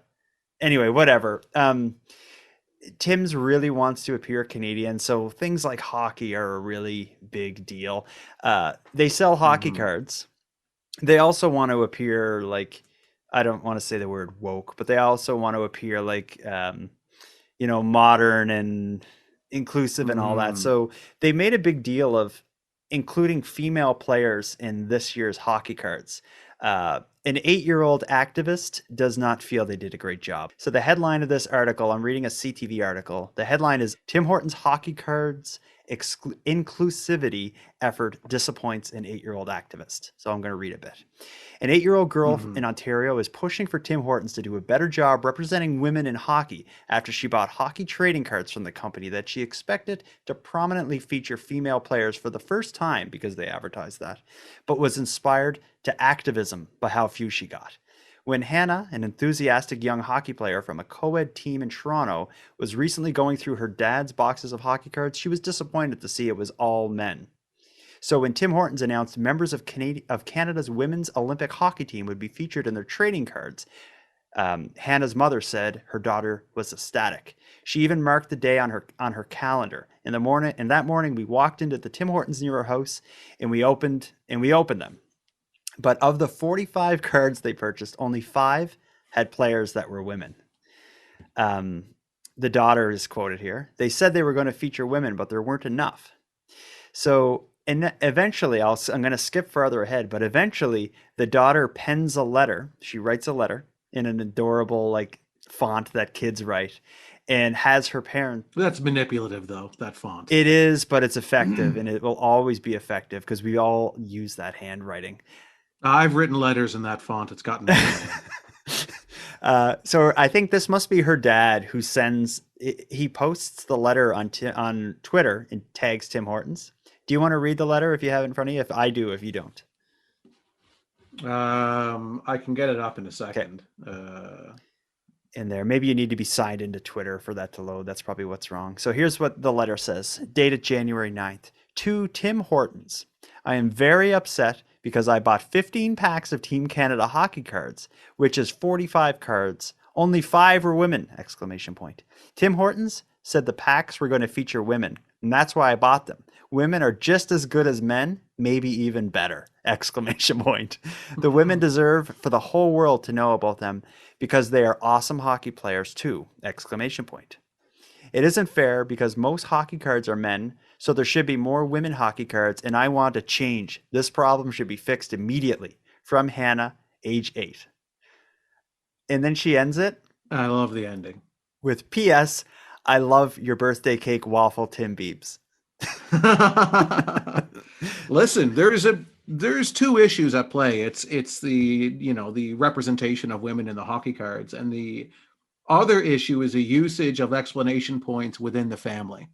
Anyway, whatever. Tim's really wants to appear Canadian, so things like hockey are a really big deal. They sell hockey cards. They also want to appear like, I don't want to say the word woke, but they also want to appear like, modern and inclusive and all that. So they made a big deal of including female players in this year's hockey cards. An 8-year-old activist does not feel they did a great job. So the headline of this article, I'm reading a CTV article. The headline is Tim Hortons hockey cards inclusivity effort disappoints an 8-year-old activist. So I'm going to read a bit. An 8-year-old girl in Ontario is pushing for Tim Hortons to do a better job representing women in hockey after she bought hockey trading cards from the company that she expected to prominently feature female players for the first time because they advertised that, but was inspired to activism by how few she got. When Hannah, an enthusiastic young hockey player from a co-ed team in Toronto, was recently going through her dad's boxes of hockey cards, she was disappointed to see it was all men. So when Tim Hortons announced members of Canada's women's Olympic hockey team would be featured in their trading cards, Hannah's mother said her daughter was ecstatic. She even marked the day on her calendar. In that morning, we walked into the Tim Hortons near our house, and we opened them. But of the 45 cards they purchased, only 5 had players that were women. The daughter is quoted here. They said they were going to feature women, but there weren't enough. So And eventually, I'm going to skip further ahead, but eventually the daughter pens a letter. She writes a letter in an adorable like font that kids write, and has her parent. That's manipulative, though, that font. It is, but it's effective, and it will always be effective because we all use that handwriting. I've written letters in that font. It's gotten so I think this must be her dad who sends. He posts the letter on Twitter and tags Tim Hortons. Do you want to read the letter if you have it in front of you? If I do, if you don't. I can get it up in a second. Okay. In there. Maybe you need to be signed into Twitter for that to load. That's probably what's wrong. So here's what the letter says. Dated January 9th. To Tim Hortons. I am very upset because I bought 15 packs of Team Canada hockey cards, which is 45 cards. Only 5 were women! ! Tim Hortons said the packs were going to feature women, and that's why I bought them. Women are just as good as men, maybe even better! The women deserve for the whole world to know about them because they are awesome hockey players too! It isn't fair because most hockey cards are men, so there should be more women hockey cards, and I want a change. This problem should be fixed immediately. From Hannah, age 8. And then she ends it. I love the ending. With P.S. I love your birthday cake waffle, Tim Beebs. Listen, there's 2 issues at play. It's the representation of women in the hockey cards, and the other issue is a usage of explanation points within the family.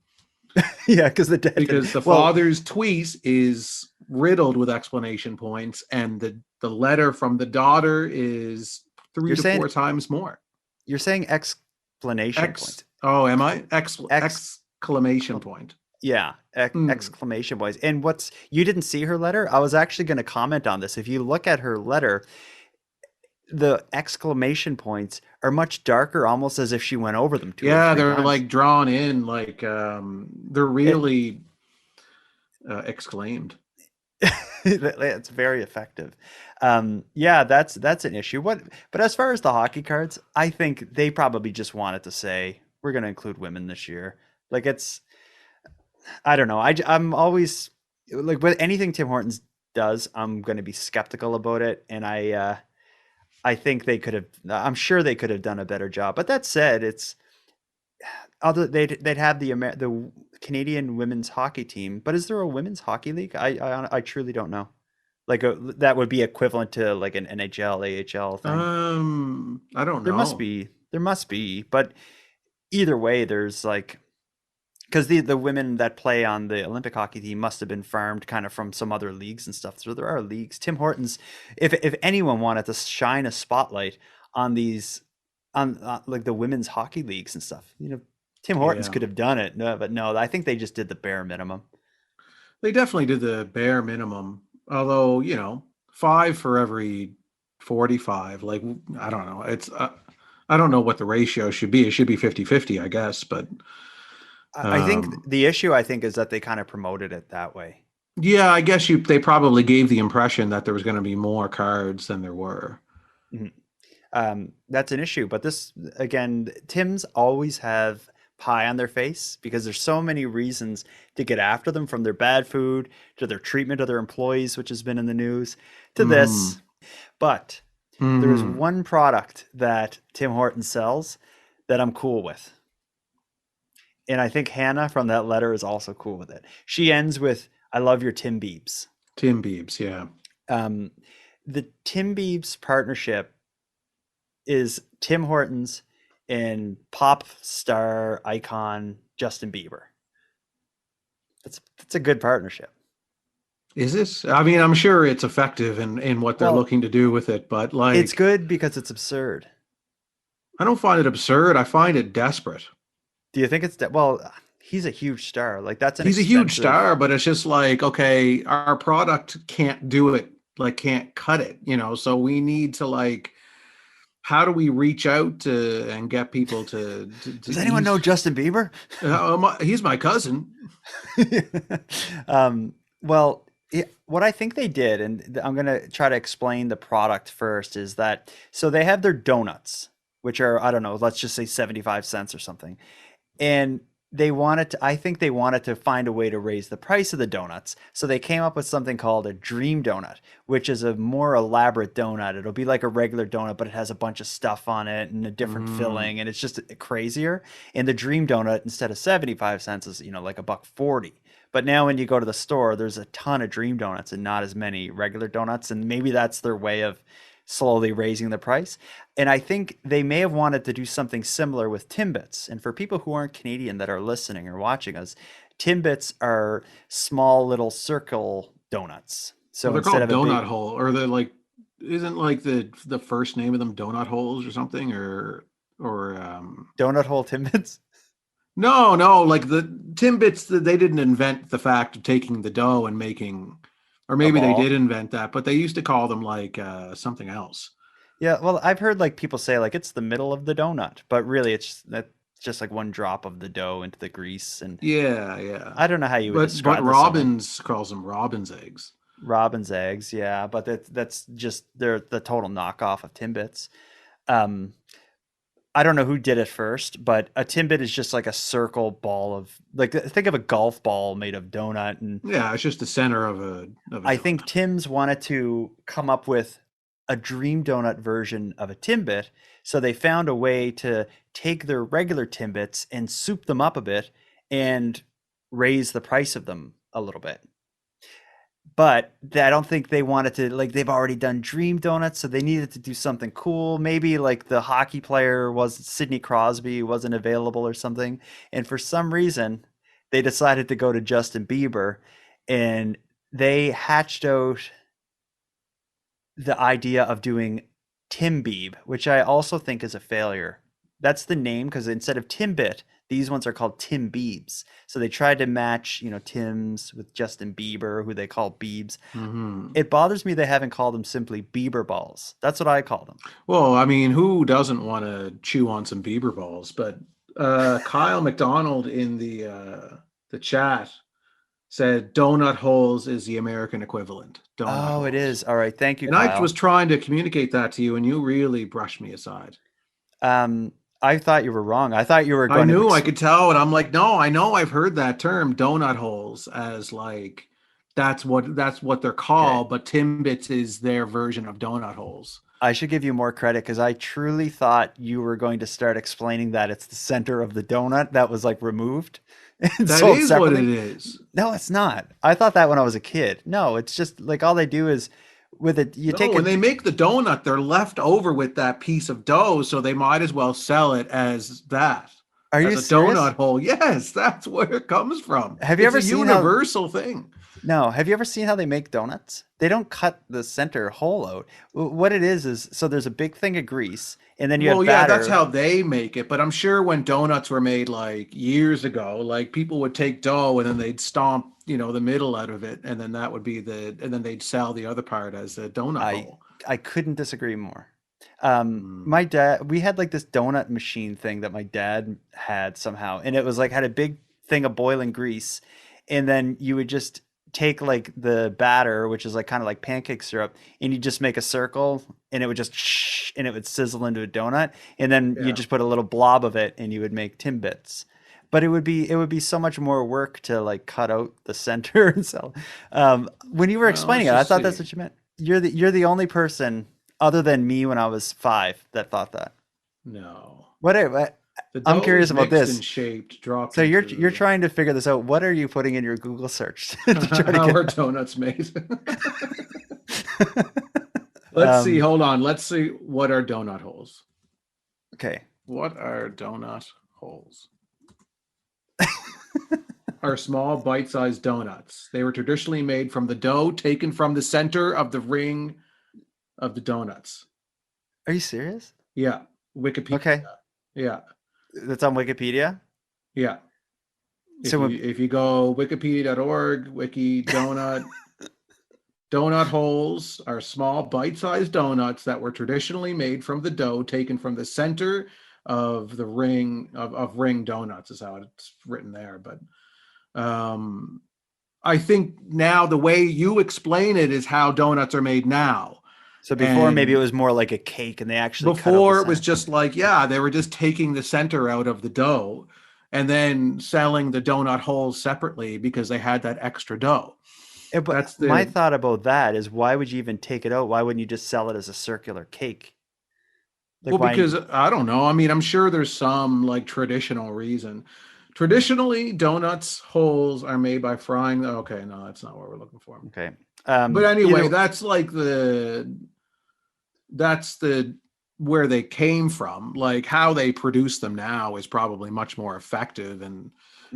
Yeah, because the father's tweet is riddled with explanation points, and the letter from the daughter is 3 to 4 times more. You're saying explanation point. Oh, am I? Exclamation point. Yeah, exclamation points. And you didn't see her letter? I was actually going to comment on this. If you look at her letter, the exclamation points are much darker, almost as if she went over them 2 or 3 they're times. like drawn in, like they're really exclaimed. It's very effective. That's an issue. But as far as the hockey cards, I think they probably just wanted to say we're going to include women this year. Like I don't know. I'm always like with anything Tim Hortons does, I'm going to be skeptical about it, and I think I'm sure they could have done a better job. But that said, they'd have the Canadian women's hockey team. But is there a women's hockey league? I truly don't know. Like that would be equivalent to like an NHL, AHL thing. I don't know. There must be. But either way, there's like, because the women that play on the Olympic hockey team must have been farmed kind of from some other leagues and stuff. So there are leagues. Tim Hortons, if anyone wanted to shine a spotlight on like the women's hockey leagues and stuff, Tim Hortons could have done it. No, but no, I think they just did the bare minimum. They definitely did the bare minimum. Although, 5 for every 45, like, I don't know. It's, I don't know what the ratio should be. It should be 50-50, I guess, but I think the issue is that they kind of promoted it that way. Yeah, I guess they probably gave the impression that there was going to be more cards than there were. Mm-hmm. That's an issue. But this, again, Tims always have pie on their face because there's so many reasons to get after them, from their bad food to their treatment of their employees, which has been in the news, to this. But there is one product that Tim Hortons sells that I'm cool with. And I think Hannah from that letter is also cool with it. She ends with, I love your Tim Beebs. Tim Beebs, yeah. The Tim Beebs partnership is Tim Hortons and pop star icon Justin Bieber. That's a good partnership. Is it? I mean, I'm sure it's effective in what they're looking to do with it, but like, it's good because it's absurd. I don't find it absurd. I find it desperate. Do you think it's he's a huge star. Like he's a huge star, but it's just like, okay, our product can't do it, like can't cut it, so we need to like, how do we reach out and get people to does anyone know Justin Bieber? He's my cousin. What I think they did, and I'm going to try to explain the product first, is that, so they have their donuts, which are, I don't know, let's just say 75 cents or something. And I think they wanted to find a way to raise the price of the donuts. So they came up with something called a dream donut, which is a more elaborate donut. It'll be like a regular donut, but it has a bunch of stuff on it and a different filling, and it's just crazier. And the dream donut, instead of 75 cents, is, like $1.40. But now when you go to the store, there's a ton of dream donuts and not as many regular donuts. And maybe that's their way of slowly raising the price. And I think they may have wanted to do something similar with Timbits. And for people who aren't Canadian that are listening or watching us, Timbits are small little circle donuts. So they're instead called of donut hole, or they're like, isn't like the first name of them donut holes or something, or donut hole Timbits? No, like the Timbits, they didn't invent the fact of taking the dough and making, or maybe they did invent that, but they used to call them like something else. Yeah, well, I've heard like people say like it's the middle of the donut, but really it's just like one drop of the dough into the grease. And yeah. I don't know how you would describe But Robbins calls them Robin's eggs. Robin's eggs, yeah, but that's just they're the total knockoff of Timbits. I don't know who did it first, but a Timbit is just like a circle ball of, like, think of a golf ball made of donut, and yeah, it's just the center of a I donut. think Tim's wanted to come up with a dream donut version of a Timbit, so they found a way to take their regular Timbits and soup them up a bit and raise the price of them a little bit. But I don't think they wanted to, like, they've already done dream donuts, so they needed to do something cool. Maybe like the hockey player Sidney Crosby wasn't available or something. And for some reason, they decided to go to Justin Bieber, and they hatched out the idea of doing Tim Bieb, which I also think is a failure. That's the name, because instead of Timbit, these ones are called Tim Biebs. So they tried to match, Tim's with Justin Bieber, who they call Biebs. Mm-hmm. It bothers me they haven't called them simply Bieber balls. That's what I call them. Well, I mean, who doesn't want to chew on some Bieber balls? But Kyle McDonald in the chat said donut holes is the American equivalent. Donut holes. It is. All right. Thank you, and Kyle. I was trying to communicate that to you, and you really brushed me aside. I thought you were wrong. I thought you were going I knew I could tell, and I'm like, no, I know I've heard that term donut holes as like that's what they're called, but Timbits is their version of donut holes. I should give you more credit, because I truly thought you were going to start explaining that it's the center of the donut that was like removed. That is what it is. No, it's not. I thought that when I was a kid. No, it's just like all they do is with it. When they make the donut, they're left over with that piece of dough, so they might as well sell it as that. Are you serious? Donut hole? Yes, that's where it comes from. Have you ever seen a universal thing? No. Have you ever seen how they make donuts? They don't cut the center hole out. What it is so there's a big thing of grease, and then you have batter. That's how they make it. But I'm sure when donuts were made like years ago, like people would take dough and then they'd stomp, the middle out of it, and then that would be and then they'd sell the other part as a donut hole. I couldn't disagree more. My dad, we had like this donut machine thing that my dad had somehow, and it was like had a big thing of boiling grease, and then you would just take like the batter, which is like kind of like pancake syrup, and you just make a circle, and it would just and it would sizzle into a donut, and then you just put a little blob of it, and you would make Timbits. But it would be so much more work to like cut out the center and sell. When you were explaining it, I thought that's what you meant. You're the only person other than me when I was 5 that thought that. No. I'm curious about this. And shaped, so you're trying to figure this out. What are you putting in your Google search to try to how get are donuts made? Let's see. Hold on. Let's see. What are donut holes? Okay. What are donut holes? Are small bite-sized donuts. They were traditionally made from the dough taken from the center of the ring of the donuts. Are you serious? Yeah. Wikipedia. Okay. Yeah. That's on Wikipedia? Yeah. If you go wikipedia.org, wiki donut, donut holes are small bite-sized donuts that were traditionally made from the dough taken from the center of the ring of ring donuts is how it's written there. But I think now the way you explain it is how donuts are made now. So before maybe it was more like a cake, and they actually before it was just like, they were just taking the center out of the dough and then selling the donut holes separately because they had that extra dough. Yeah, but my thought about that is, why would you even take it out? Why wouldn't you just sell it as a circular cake? Like, well, because I don't know. I mean, I'm sure there's some like traditional reason. Traditionally, donuts holes are made by frying. Okay, no, that's not what we're looking for. Okay. But anyway, that's where they came from. Like, how they produce them now is probably much more effective, and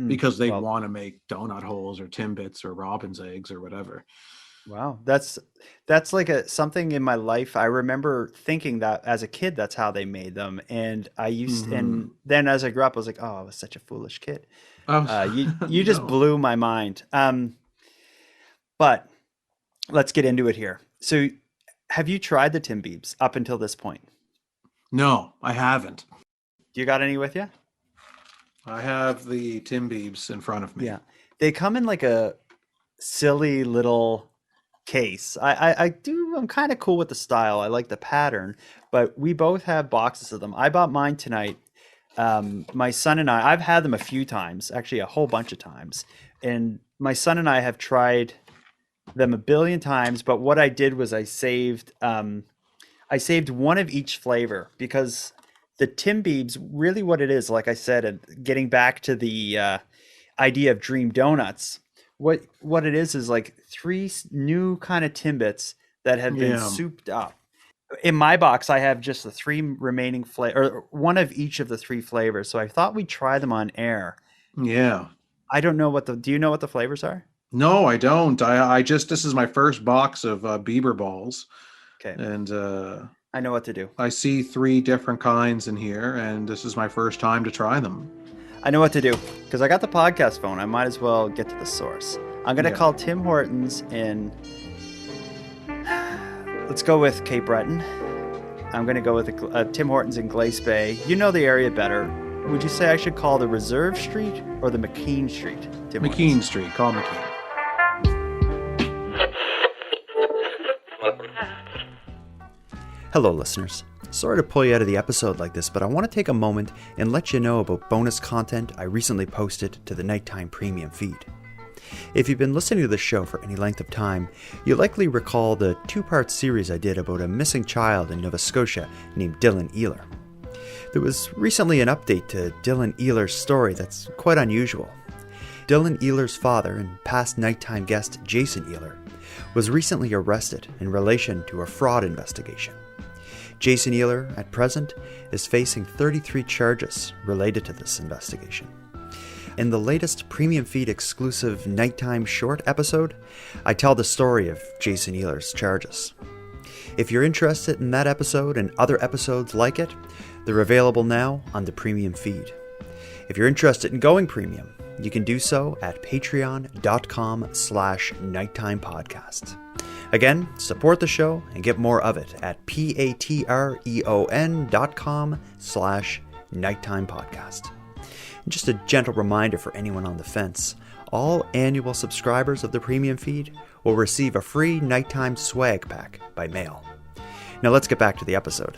because they want to make donut holes or Timbits or robin's eggs or whatever. Wow, that's like something in my life. I remember thinking that as a kid, that's how they made them, and and then as I grew up, I was like, oh, I was such a foolish kid. You just blew my mind. But let's get into it here. So, have you tried the Tim Biebs up until this point? No, I haven't. Do you got any with you? I have the Tim Biebs in front of me. Yeah, they come in like a silly little case. I'm kind of cool with the style. I like the pattern, but we both have boxes of them. I bought mine tonight. My son and I've had them a few times, actually a whole bunch of times, and my son and I have tried them a billion times. But what I did was I saved one of each flavor, because the Tim Biebs, really what it is, like I said, and getting back to the idea of dream donuts, what it is like 3 new kind of Timbits that have been souped up. In my box, I have just the 3 remaining or one of each of the 3 flavors. So I thought we'd try them on air. Yeah. I don't know do you know what the flavors are? No, I don't. This is my first box of Bieber balls. Okay. And I know what to do. I see 3 different kinds in here, and this is my first time to try them. I know what to do, because I got the podcast phone. I might as well get to the source. I'm going to call Tim Hortons in, let's go with Cape Breton. I'm going to go with Tim Hortons in Glace Bay. You know the area better. Would you say I should call the Reserve Street or the McKean Street? Tim McKean Hortons? Street. Call McKean. Hello, listeners. Sorry to pull you out of the episode like this, but I want to take a moment and let you know about bonus content I recently posted to the Nighttime Premium feed. If you've been listening to the show for any length of time, you'll likely recall the 2-part series I did about a missing child in Nova Scotia named Dylan Ealer. There was recently an update to Dylan Ealer's story that's quite unusual. Dylan Ealer's father and past Nighttime guest Jason Ealer was recently arrested in relation to a fraud investigation. Jason Ealer, at present, is facing 33 charges related to this investigation. In the latest Premium Feed exclusive Nighttime Short episode, I tell the story of Jason Ealer's charges. If you're interested in that episode and other episodes like it, they're available now on the Premium Feed. If you're interested in going premium, you can do so at patreon.com/nighttimepodcast. Again, support the show and get more of it at patreon.com/nighttimepodcast. And just a gentle reminder for anyone on the fence, all annual subscribers of the Premium Feed will receive a free Nighttime swag pack by mail. Now let's get back to the episode.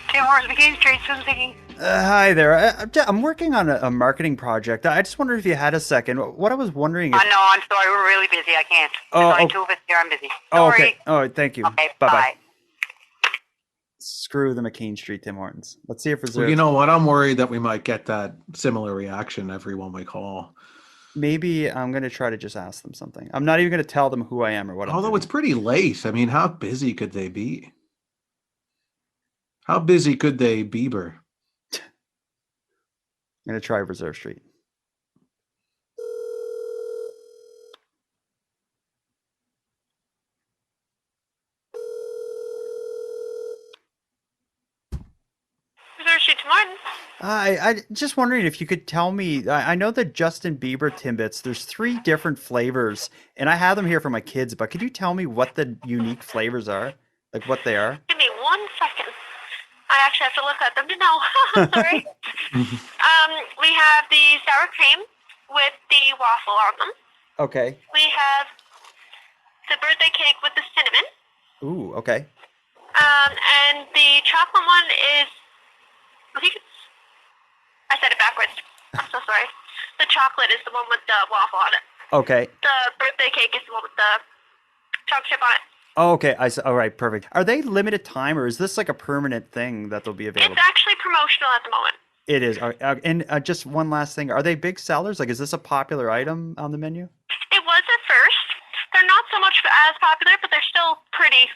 Tim Hortons, McKean Street, Susan speaking. Hi there. I'm working on a marketing project. I just wondered if you had a second. What I was wondering No, I'm sorry. We're really busy. I can't. There's only 2 of us here. I'm busy. Okay. Oh, thank you. Okay, Bye-bye. bye. Screw the McKean Street Tim Hortons. Let's see if reserved. Well, you know what? I'm worried that we might get that similar reaction every one we call. Maybe I'm going to try to just ask them something. I'm not even going to tell them who I am or what I'm Although doing. it's pretty late. I mean, how busy could they be? How busy could they Bieber? I'm going to try Reserve Street. Reserve Street to Martin. I just wondering if you could tell me. I know the Justin Bieber Timbits. There's 3 different flavors, and I have them here for my kids. But could you tell me what the unique flavors are? Like what they are? Give me 1 second. I actually have to look at them to know. Sorry. We have the sour cream with the waffle on them. Okay. We have the birthday cake with the cinnamon. Ooh, okay. And the chocolate one is, I think it's, I said it backwards. I'm so sorry. The chocolate is the one with the waffle on it. Okay. The birthday cake is the one with the chocolate chip on it. Oh, okay. All right, perfect. Are they limited time, or is this like a permanent thing that they'll be available? It's actually promotional at the moment. It is. And just one last thing. Are they big sellers? Like, is this a popular item on the menu? It was at first. They're not so much as popular, but they're still pretty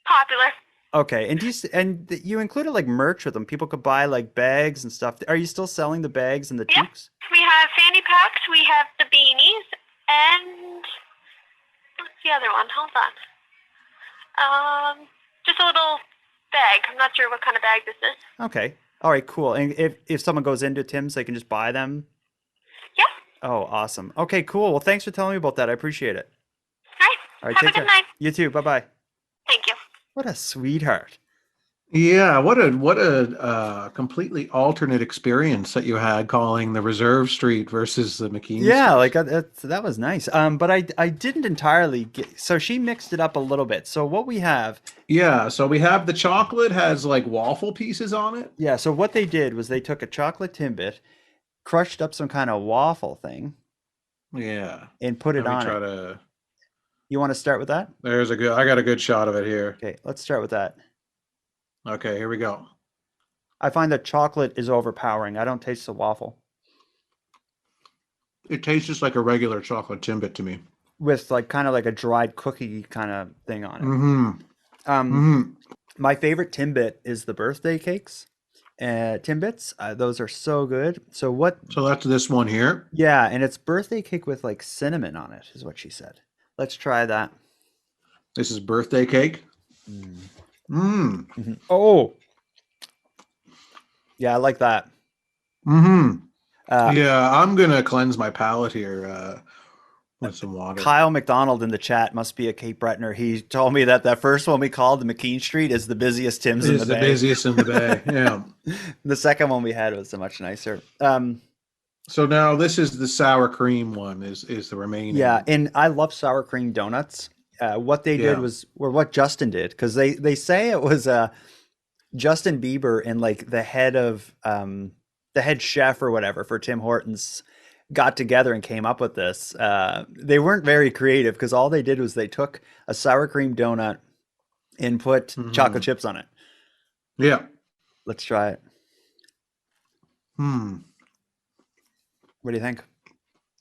popular. Okay. And you included like merch with them. People could buy like bags and stuff. Are you still selling the bags and the toques? We have fanny packs, we have the beanies, and what's the other one? Hold on. Just a little bag. I'm not sure what kind of bag this is. Okay. All right, cool. And if someone goes into Tim's, they can just buy them? Yeah. Oh, awesome. Okay, cool. Well, thanks for telling me about that. I appreciate it. All right, Have take a good care. night. You too. Bye-bye. Thank you. What a sweetheart. Yeah, what a completely alternate experience that you had calling the Reserve Street versus the McKean Yeah, Street. like that was nice. But I didn't entirely get, so she mixed it up a little bit. So what we have, Yeah, so we have the chocolate has like waffle pieces on it. yeah, so what they did was they took a chocolate Timbit, crushed up some kind of waffle thing, Yeah. and put it Let me on try it. to. You want to start with that? I got a good shot of it here. Okay, let's start with that. Okay, here we go. I find that chocolate is overpowering. I don't taste the waffle. It tastes just like a regular chocolate Timbit to me. With like kind of like a dried cookie kind of thing on it. Mm-hmm. My favorite Timbit is the birthday cakes. Timbits, those are so good. So that's this one here. Yeah, and it's birthday cake with like cinnamon on it, is what she said. Let's try that. This is birthday cake. Oh, yeah, I like that. Yeah, I'm gonna cleanse my palate here with some water. Kyle McDonald in the chat must be a Cape Brettoner. He told me that first one we called the McKean Street is the busiest Tim's in the Bay. Busiest in the Bay. Yeah. The second one we had was much nicer. So now this is the sour cream one. Is the remaining? Yeah, and I love sour cream donuts. What they did was, or what Justin did, because they say it was Justin Bieber and like the head chef or whatever for Tim Hortons got together and came up with this. They weren't very creative because all they did was they took a sour cream donut and put chocolate chips on it. Yeah. Let's try it. What do you think?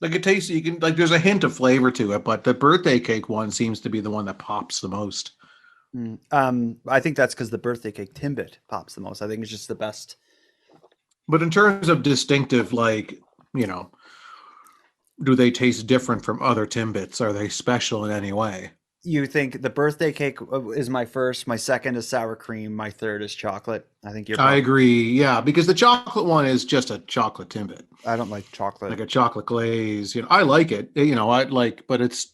Like it tastes, you can like there's a hint of flavor to it, but the birthday cake one seems to be the one that pops the most. I think that's because the birthday cake Timbit pops the most. I think it's just the best. But in terms of distinctive, like, do they taste different from other Timbits? Are they special in any way? You think the birthday cake is my first, my second is sour cream, my third is chocolate. I think I agree. Yeah, because the chocolate one is just a chocolate Timbit. I don't like chocolate. Like a chocolate glaze. I like it. But it's,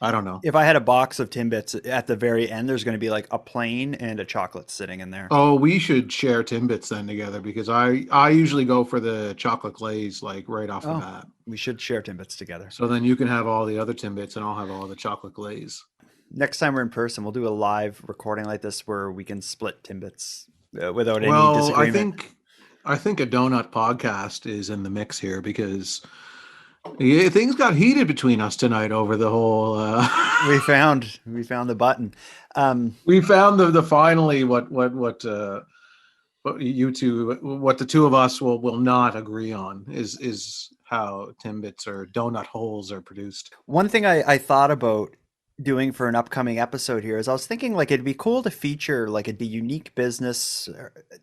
I don't know. If I had a box of Timbits at the very end, there's going to be like a plain and a chocolate sitting in there. Oh, we should share Timbits then together because I usually go for the chocolate glaze like right off the bat. We should share Timbits together. So then you can have all the other Timbits and I'll have all the chocolate glaze. Next time we're in person, we'll do a live recording like this where we can split Timbits without any disagreement. I think a donut podcast is in the mix here because things got heated between us tonight over the whole. We found the button. We found the finally what you two, what the two of us will not agree on is how Timbits or donut holes are produced. One thing I thought about doing for an upcoming episode here is I was thinking like it'd be cool to feature like a unique business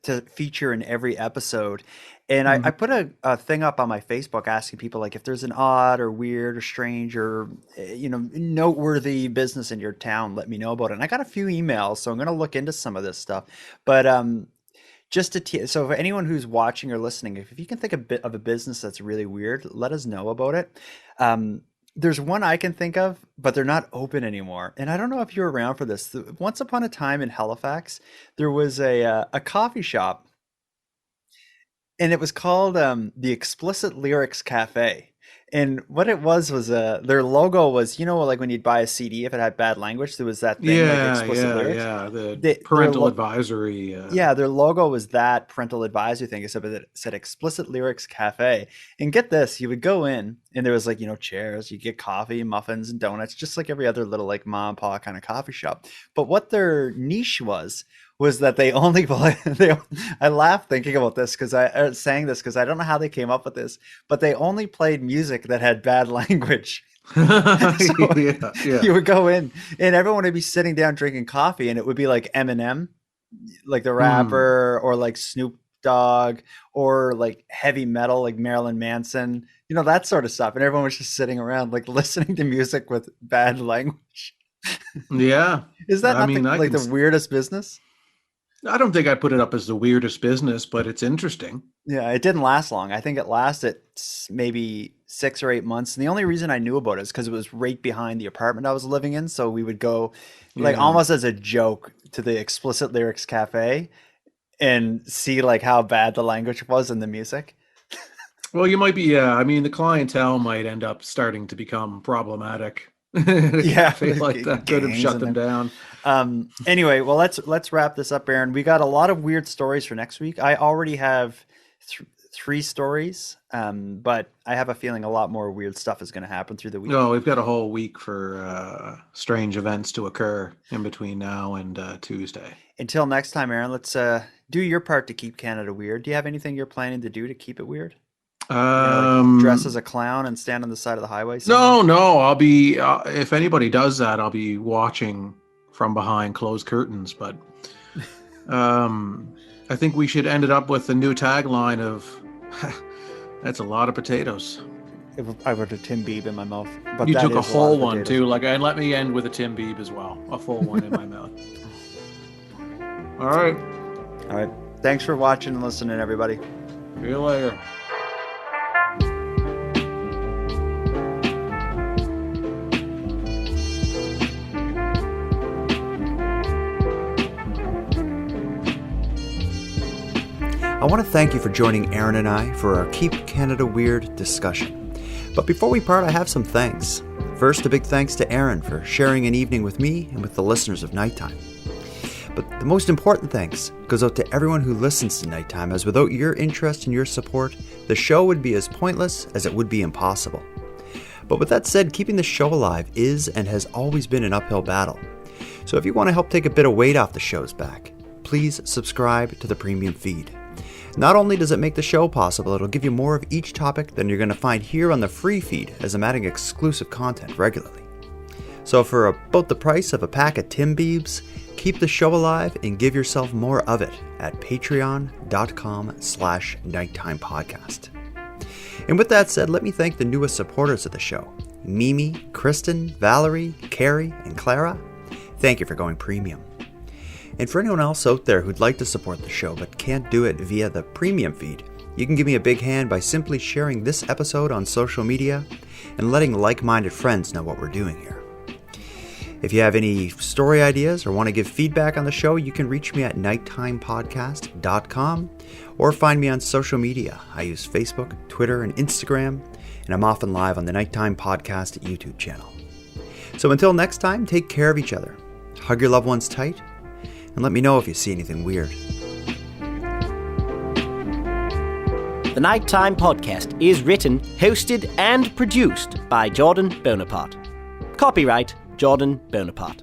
to feature in every episode. And I put a thing up on my Facebook asking people like if there's an odd or weird or strange or noteworthy business in your town, let me know about it. And I got a few emails, so I'm going to look into some of this stuff. But so for anyone who's watching or listening, if you can think of a business that's really weird, let us know about it. There's one I can think of, but they're not open anymore. And I don't know if you're around for this. Once upon a time in Halifax, there was a coffee shop, and it was called the Explicit Lyrics Cafe. And what it was their logo was, like when you'd buy a CD, if it had bad language, there was that thing, like explicit lyrics. Yeah, the parental advisory. Yeah, their logo was that parental advisory thing, except it said Explicit Lyrics Cafe. And get this, you would go in, and there was chairs, you get coffee, muffins, and donuts, just like every other little mom and pop kind of coffee shop. But what their niche was that they only play. I laughed thinking about this because I don't know how they came up with this, but they only played music that had bad language. You would go in, and everyone would be sitting down drinking coffee, and it would be like Eminem, like the rapper, or like Snoop Dogg, or like heavy metal, like Marilyn Manson, that sort of stuff. And everyone was just sitting around, like listening to music with bad language. Yeah, is that the weirdest business? I don't think I'd put it up as the weirdest business, but it's interesting. Yeah, it didn't last long. I think it lasted maybe 6 or 8 months. And the only reason I knew about it is because it was right behind the apartment I was living in. So we would go almost as a joke to the Explicit Lyrics Cafe and see how bad the language was in the music. Well, you might be, I mean, the clientele might end up starting to become problematic. Cafe like that could have shut them down. Anyway, well, let's wrap this up, Aaron. We got a lot of weird stories for next week. I already have 3 stories, but I have a feeling a lot more weird stuff is going to happen through the week. No, we've got a whole week for strange events to occur in between now and Tuesday. Until next time, Aaron, let's do your part to keep Canada weird. Do you have anything you're planning to do to keep it weird? Dress as a clown and stand on the side of the highway? No, I'll be if anybody does that, I'll be watching from behind closed curtains. But I think we should end it up with the new tagline of that's a lot of potatoes. If I were to Tim Beeb in my mouth. But you took a whole one too, and let me end with a Tim Beeb as well, a full one in my mouth. All right, thanks for watching and listening, everybody. See you later. I want to thank you for joining Aaron and I for our Keep Canada Weird discussion. But before we part, I have some thanks. First, a big thanks to Aaron for sharing an evening with me and with the listeners of Nighttime. But the most important thanks goes out to everyone who listens to Nighttime, as without your interest and your support, the show would be as pointless as it would be impossible. But with that said, keeping the show alive is and has always been an uphill battle. So if you want to help take a bit of weight off the show's back, please subscribe to the premium feed. Not only does it make the show possible, it'll give you more of each topic than you're going to find here on the free feed, as I'm adding exclusive content regularly. So for about the price of a pack of Tim Beebs, keep the show alive and give yourself more of it at patreon.com/nighttimepodcast. And with that said, let me thank the newest supporters of the show: Mimi, Kristen, Valerie, Carrie, and Clara. Thank you for going premium. And for anyone else out there who'd like to support the show but can't do it via the premium feed, you can give me a big hand by simply sharing this episode on social media and letting like-minded friends know what we're doing here. If you have any story ideas or want to give feedback on the show, you can reach me at nighttimepodcast.com or find me on social media. I use Facebook, Twitter, and Instagram, and I'm often live on the Nighttime Podcast YouTube channel. So until next time, take care of each other, hug your loved ones tight, and let me know if you see anything weird. The Nighttime Podcast is written, hosted, and produced by Jordan Bonaparte. Copyright Jordan Bonaparte.